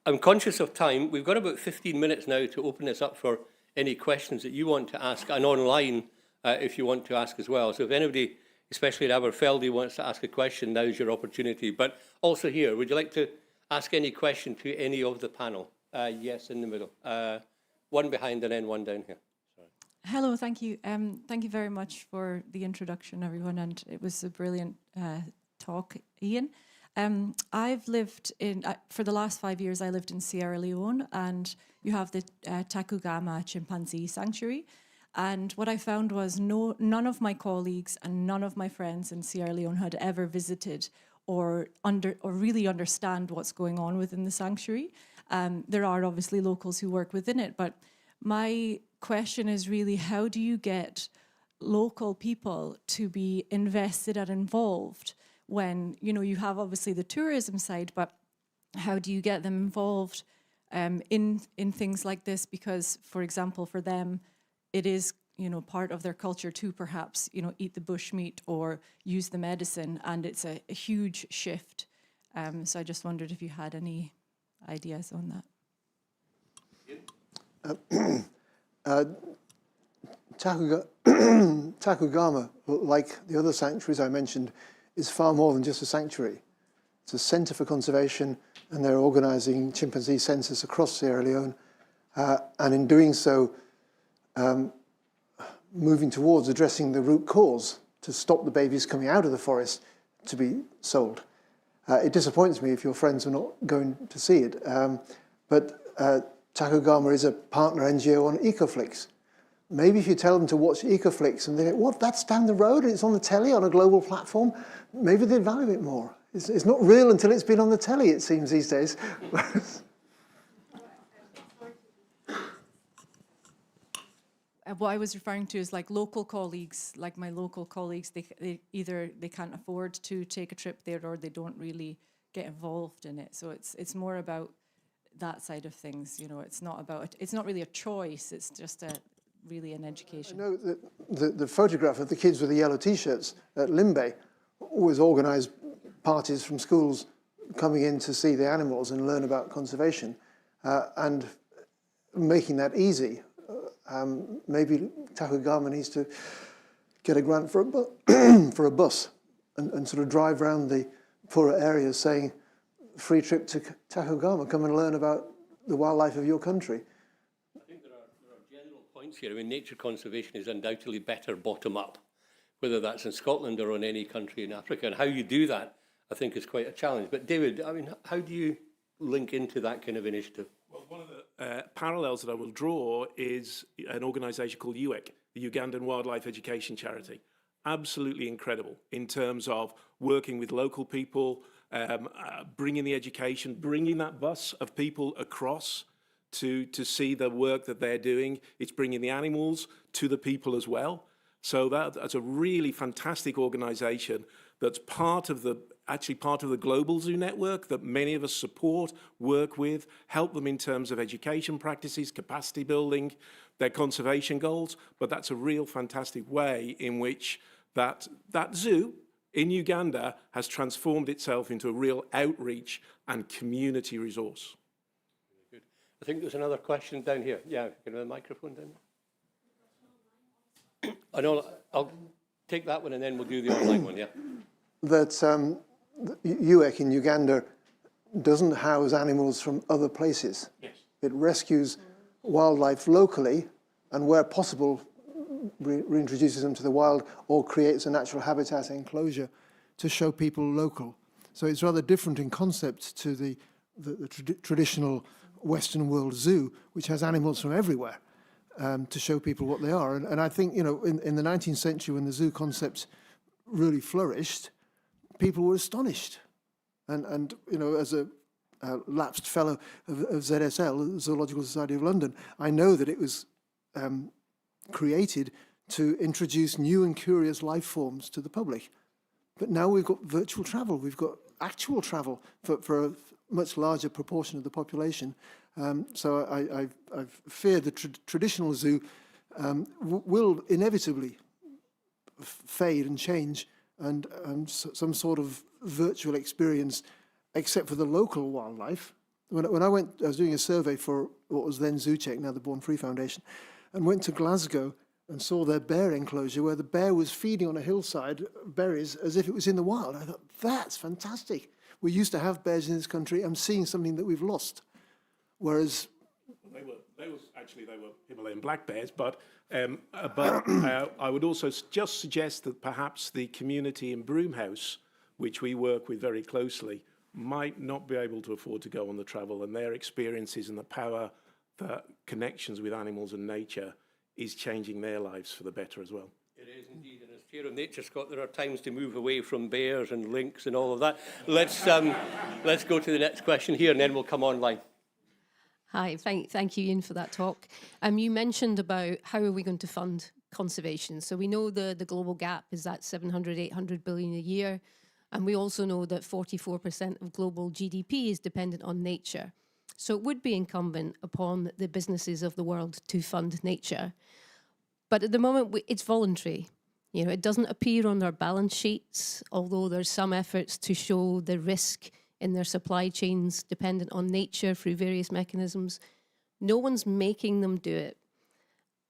I'm conscious of time. We've got about 15 minutes now to open this up for any questions that you want to ask, and online if you want to ask as well. So if anybody, especially at Aberfeldy, wants to ask a question, now's your opportunity. But also here, would you like to ask any question to any of the panel? Yes, in the middle. One behind and then one down here. Sorry. Hello, thank you. Thank you very much for the introduction, everyone, and it was a brilliant talk, Ian. I've lived in, for the last 5 years, I lived in Sierra Leone, and you have the Takugama Chimpanzee Sanctuary. And what I found was none of my colleagues and none of my friends in Sierra Leone had ever visited or really understand what's going on within the sanctuary. There are obviously locals who work within it, but my question is really, how do you get local people to be invested and involved when, you have obviously the tourism side, but how do you get them involved in things like this? Because, for example, for them, it is, part of their culture to perhaps, eat the bushmeat or use the medicine, and it's a huge shift. So I just wondered if you had any ideas on that. Takugama, like the other sanctuaries I mentioned, is far more than just a sanctuary. It's a centre for conservation, and they're organising chimpanzee census across Sierra Leone, and in doing so, moving towards addressing the root cause to stop the babies coming out of the forest to be sold. It disappoints me if your friends are not going to see it, but Takugama is a partner NGO on EcoFlix. Maybe if you tell them to watch EcoFlix and they go, what, that's down the road and it's on the telly on a global platform, maybe they'd value it more. It's not real until it's been on the telly, it seems, these days. What I was referring to is like local colleagues, like my local colleagues, they either they can't afford to take a trip there or they don't really get involved in it. So it's more about that side of things, you know. It's not really a choice, it's just really an education. I know that the photograph of the kids with the yellow t-shirts at Limbe always organised parties from schools coming in to see the animals and learn about conservation, and making that easy. Maybe Takugama needs to get a grant for a bus and sort of drive around the poorer areas saying, free trip to Takugama, come and learn about the wildlife of your country. I think there are general points here. I mean, nature conservation is undoubtedly better bottom up, whether that's in Scotland or in any country in Africa. And how you do that, I think, is quite a challenge. But David, I mean, how do you link into that kind of initiative? Well, one of the parallels that I will draw is an organisation called UEC, the Ugandan Wildlife Education Charity. Absolutely incredible in terms of working with local people, bringing the education, bringing that bus of people across to see the work that they're doing. It's bringing the animals to the people as well. So that's a really fantastic organisation that's actually part of the global zoo network that many of us support, work with, help them in terms of education practices, capacity building, their conservation goals. But that's a real fantastic way in which that zoo in Uganda has transformed itself into a real outreach and community resource. Good. I think there's another question down here. Yeah, can I have a microphone down there? I know, I'll take that one and then we'll do the online one, yeah. That UEC in Uganda doesn't house animals from other places. Yes. It rescues wildlife locally and where possible reintroduces them to the wild or creates a natural habitat enclosure to show people local. So it's rather different in concept to the traditional Western world zoo, which has animals from everywhere to show people what they are. And I think, you know, in the 19th century when the zoo concept really flourished, people were astonished. And you know, as a lapsed fellow of ZSL, the Zoological Society of London, I know that it was created to introduce new and curious life forms to the public. But now we've got virtual travel, we've got actual travel for a much larger proportion of the population. So I fear the traditional zoo will inevitably fade and change, and some sort of virtual experience, except for the local wildlife. When I was doing a survey for what was then ZooCheck, now the Born Free Foundation, and went to Glasgow and saw their bear enclosure where the bear was feeding on a hillside berries as if it was in the wild. I thought, that's fantastic. We used to have bears in this country. I'm seeing something that we've lost. Whereas They were Himalayan black bears, but I would also just suggest that perhaps the community in Broomhouse, which we work with very closely, might not be able to afford to go on the travel, and their experiences and the power that connections with animals and nature is changing their lives for the better as well. It is indeed, and as Chair of Nature, Scott, there are times to move away from bears and lynx and all of that. Let's go to the next question here, and then we'll come online. Hi, thank you, Ian, for that talk. You mentioned about how are we going to fund conservation. So we know the global gap is at 700, 800 billion a year. And we also know that 44% of global GDP is dependent on nature. So it would be incumbent upon the businesses of the world to fund nature. But at the moment, it's voluntary. It doesn't appear on their balance sheets, although there's some efforts to show the risk in their supply chains, dependent on nature through various mechanisms. No one's making them do it.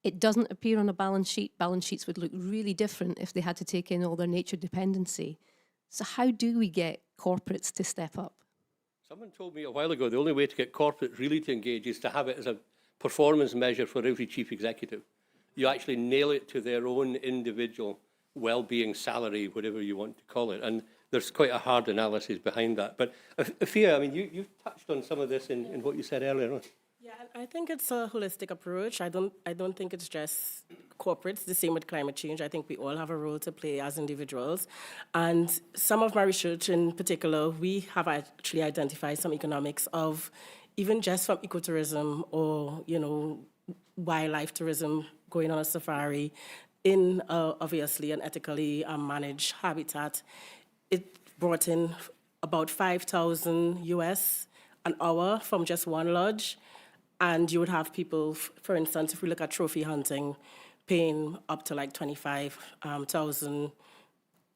It doesn't appear on a balance sheet. Balance sheets would look really different if they had to take in all their nature dependency. So how do we get corporates to step up? Someone told me a while ago the only way to get corporates really to engage is to have it as a performance measure for every chief executive. You actually nail it to their own individual well-being, salary, whatever you want to call it. And there's quite a hard analysis behind that. But Afiya, I mean, you've touched on some of this in what you said earlier on. Yeah, I think it's a holistic approach. I don't think it's just corporates. The same with climate change. I think we all have a role to play as individuals. And some of my research in particular, we have actually identified some economics of even just from ecotourism or, you know, wildlife tourism, going on a safari in obviously an ethically managed habitat. It brought in about 5,000 US an hour from just one lodge. And you would have people, for instance, if we look at trophy hunting, paying up to like 25,000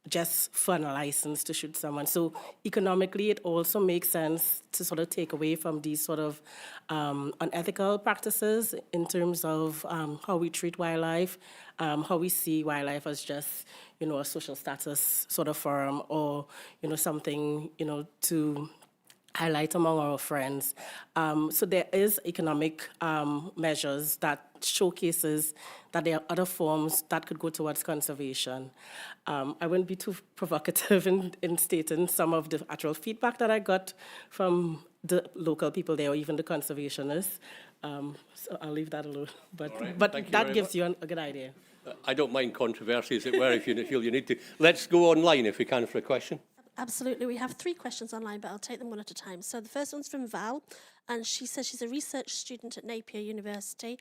just for a license to shoot someone. So economically, it also makes sense to sort of take away from these sort of unethical practices in terms of how we treat wildlife, how we see wildlife as just, you know, a social status sort of forum or, you know, something, you know, to highlight among our friends. So there is economic measures that showcases that there are other forms that could go towards conservation. I wouldn't be too provocative in stating some of the actual feedback that I got from the local people there or even the conservationists. So I'll leave that alone. But, right. but Thank you that very gives you a good idea. I don't mind controversy, as it were, if you feel you need to. Let's go online, if we can, for a question. Absolutely. We have 3 questions online, but I'll take them one at a time. So the first one's from Val, and she says she's a research student at Napier University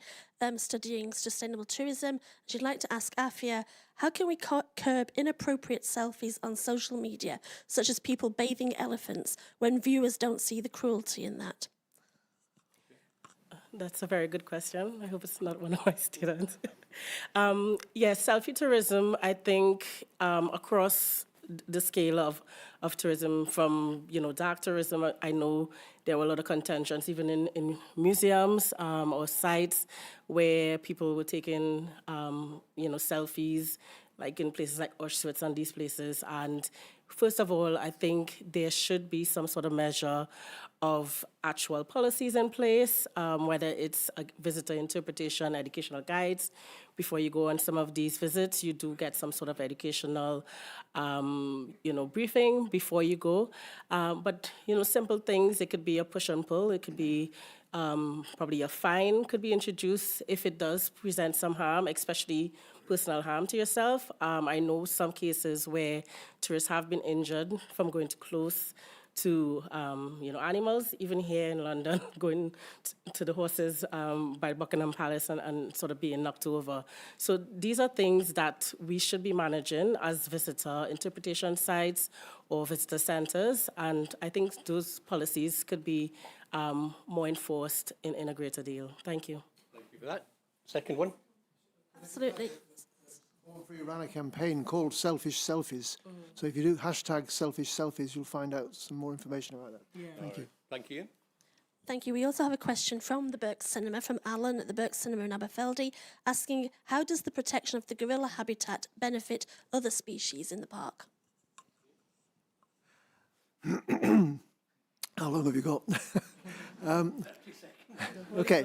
studying sustainable tourism. She'd like to ask Afiya, how can we curb inappropriate selfies on social media, such as people bathing elephants, when viewers don't see the cruelty in that? That's a very good question. I hope it's not one of my students. Yes, selfie tourism, I think, across the scale of tourism, from, you know, dark tourism, I know there were a lot of contentions, even in museums or sites where people were taking, you know, selfies, like in places like Auschwitz and these places. And first of all, I think there should be some sort of measure of actual policies in place, whether it's a visitor interpretation, educational guides. Before you go on some of these visits, you do get some sort of educational, you know, briefing before you go. But, you know, simple things, it could be a push and pull, it could be probably a fine could be introduced if it does present some harm, especially personal harm to yourself. I know some cases where tourists have been injured from going too close to, you know, animals, even here in London, going to the horses by Buckingham Palace and sort of being knocked over. So these are things that we should be managing as visitor interpretation sites or visitor centers, and I think those policies could be more enforced in a greater deal. Thank you. Thank you for that. Second one. Absolutely. We ran a campaign called Selfish Selfies. So if you do hashtag selfish selfies, you'll find out some more information about that. Yeah. Thank you. Thank you. Thank you. We also have a question from the Berks Cinema, from Alan at the Berks Cinema in Aberfeldy, asking, how does the protection of the gorilla habitat benefit other species in the park? How long have you got? 30 seconds. Okay.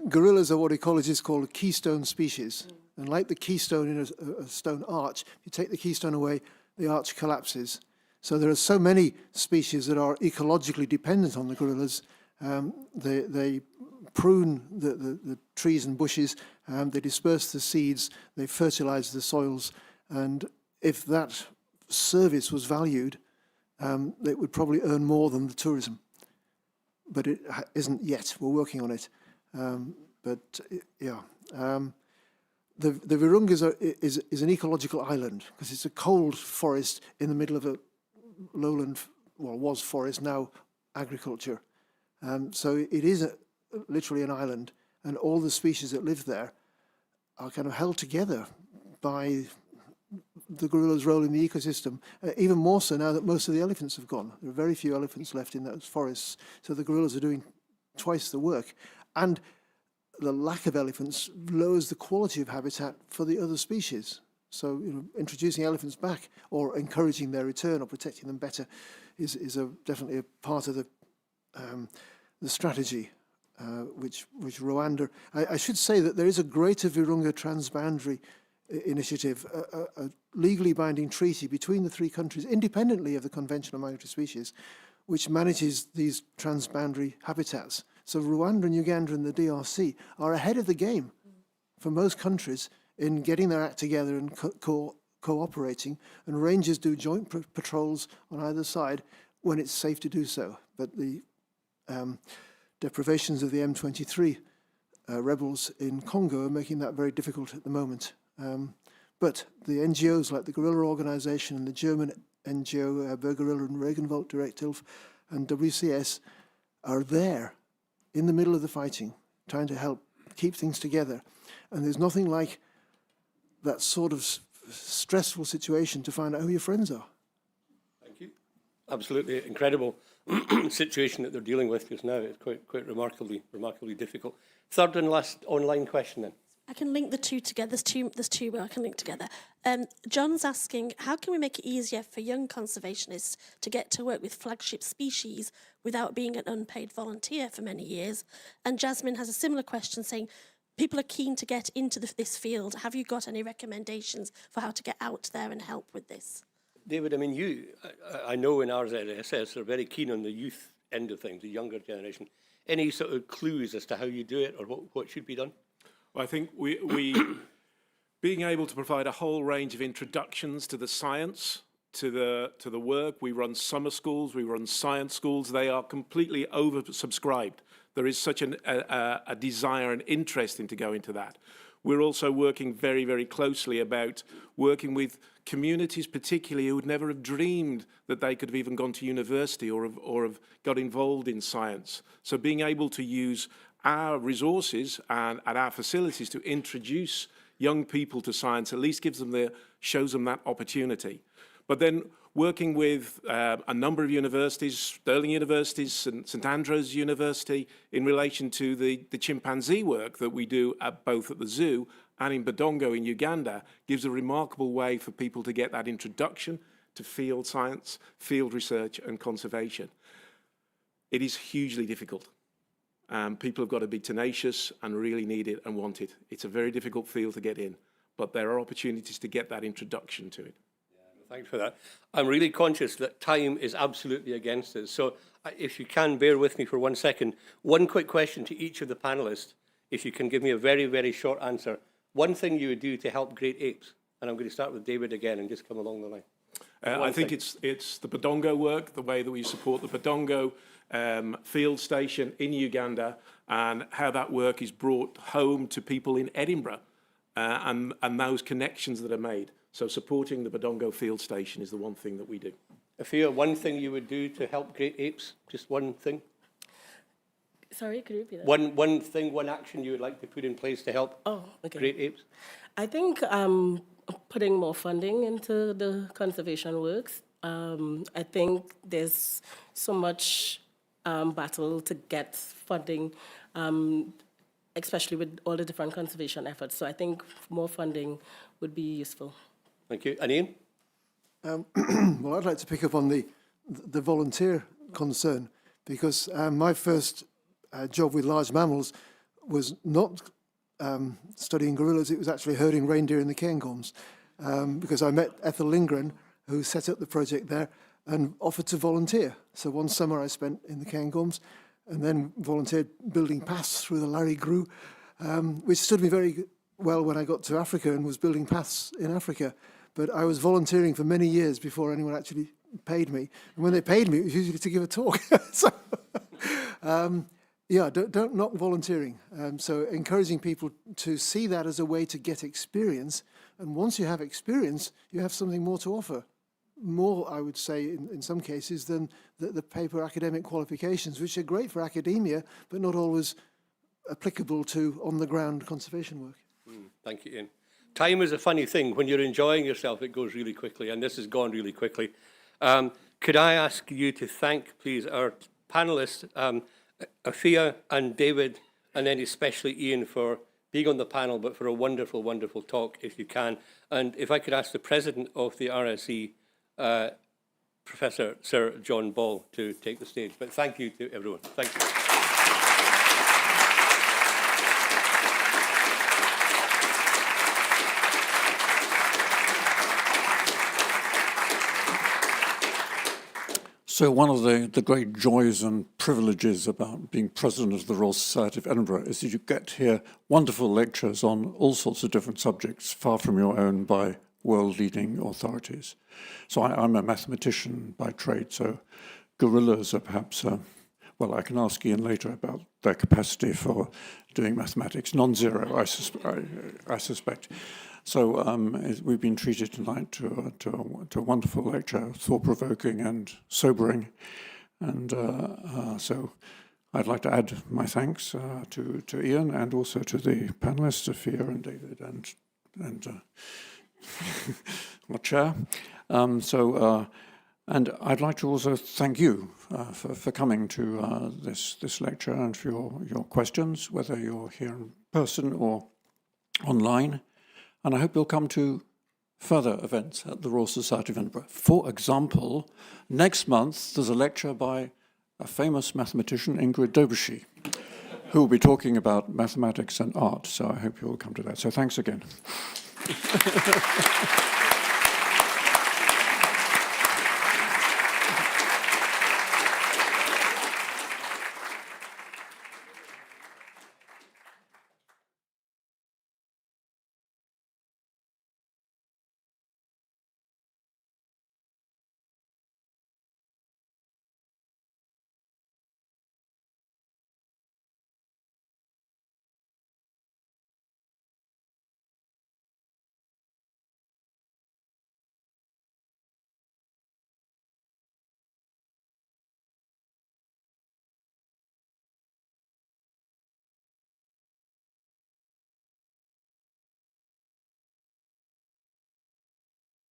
Gorillas are what ecologists call a keystone species. And like the keystone in a stone arch, you take the keystone away, the arch collapses. So there are so many species that are ecologically dependent on the gorillas. They prune the trees and bushes, they disperse the seeds, they fertilize the soils. And if that service was valued, it would probably earn more than the tourism. But it isn't yet. We're working on it. The Virungas is an ecological island because it's a cold forest in the middle of a lowland, well, was forest, now agriculture. So it is literally an island, and all the species that live there are kind of held together by the gorilla's role in the ecosystem, even more so now that most of the elephants have gone. There are very few elephants left in those forests, so the gorillas are doing twice the work. And the lack of elephants lowers the quality of habitat for the other species. So, introducing elephants back or encouraging their return or protecting them better is definitely a part of the strategy, which Rwanda... I should say that there is a Greater Virunga Transboundary Initiative, a legally binding treaty between the three countries, independently of the Convention on Migratory Species, which manages these transboundary habitats. So Rwanda and Uganda and the DRC are ahead of the game for most countries in getting their act together and cooperating, and rangers do joint patrols on either side when it's safe to do so. But the deprivations of the M23 rebels in Congo are making that very difficult at the moment. But the NGOs like the Gorilla Organization and the German NGO Bergorilla and Regenwald Direkthilfe and WCS are there in the middle of the fighting, trying to help keep things together. And there's nothing like that sort of stressful situation to find out who your friends are. Thank you. Absolutely incredible situation that they're dealing with just now. It's quite remarkably difficult. Third and last online question then. I can link the two together. There's two where I can link together. John's asking, how can we make it easier for young conservationists to get to work with flagship species without being an unpaid volunteer for many years? And Jasmine has a similar question saying, people are keen to get into this field. Have you got any recommendations for how to get out there and help with this? David, I mean, I know in RZSS are very keen on the youth end of things, the younger generation. Any sort of clues as to how you do it or what should be done? Well, I think we being able to provide a whole range of introductions to the science, to the work. We run summer schools, we run science schools. They are completely oversubscribed. There is such a desire and interest in to go into that. We're also working very, very closely about working with communities, particularly who would never have dreamed that they could have even gone to university or have got involved in science. So being able to use our resources and our facilities to introduce young people to science at least shows them that opportunity. But then working with a number of universities, Stirling University, St Andrews University, in relation to the chimpanzee work that we do both at the zoo and in Budongo in Uganda, gives a remarkable way for people to get that introduction to field science, field research and conservation. It is hugely difficult. People have got to be tenacious and really need it and want it. It's a very difficult field to get in, but there are opportunities to get that introduction to it. Thanks for that. I'm really conscious that time is absolutely against us. So if you can bear with me for 1 second, one quick question to each of the panellists, if you can give me a very, very short answer. One thing you would do to help great apes, and I'm going to start with David again and just come along the line. I think it's the Budongo work, the way that we support the Budongo field station in Uganda and how that work is brought home to people in Edinburgh and those connections that are made. So supporting the Budongo field station is the one thing that we do. Afiya, one thing you would do to help great apes? Just one thing? Sorry, could you repeat that? One thing, one action you would like to put in place to help great apes? I think putting more funding into the conservation works. I think there's so much battle to get funding, especially with all the different conservation efforts. So I think more funding would be useful. Thank you. And Ian? Well, I'd like to pick up on the volunteer concern, because my first job with large mammals was not studying gorillas, it was actually herding reindeer in the Cairngorms, because I met Ethel Lindgren, who set up the project there, and offered to volunteer. So one summer I spent in the Cairngorms and then volunteered building paths through the Larry Grew, which stood me very well when I got to Africa and was building paths in Africa. But I was volunteering for many years before anyone actually paid me. And when they paid me, it was usually to give a talk. So, yeah, don't knock volunteering. So encouraging people to see that as a way to get experience. And once you have experience, you have something more to offer. More, I would say, in some cases, than the paper academic qualifications, which are great for academia, but not always applicable to on-the-ground conservation work. Thank you, Ian. time is a funny thing. When you're enjoying yourself, it goes really quickly, and this has gone really quickly. Could I ask you to thank, please, our panellists, Afiya and David, and then especially Ian for being on the panel, but for a wonderful, wonderful talk, if you can. And if I could ask the president of the RSE, Professor Sir John Ball, to take the stage. But thank you to everyone. Thank you. So one of the great joys and privileges about being president of the Royal Society of Edinburgh is that you get to hear wonderful lectures on all sorts of different subjects, far from your own, by world-leading authorities. So I'm a mathematician by trade, so gorillas are perhaps, well, I can ask Ian later about their capacity for doing mathematics, non-zero, I suspect. So we've been treated tonight to a wonderful lecture, thought-provoking and sobering. And so I'd like to add my thanks to Ian and also to the panelists, Afiya and David and our chair. And I'd like to also thank you for coming to this lecture and for your questions, whether you're here in person or online. And I hope you'll come to further events at the Royal Society of Edinburgh. For example, next month there's a lecture by a famous mathematician, Ingrid Daubenchy, who will be talking about mathematics and art. So I hope you'll come to that. So thanks again.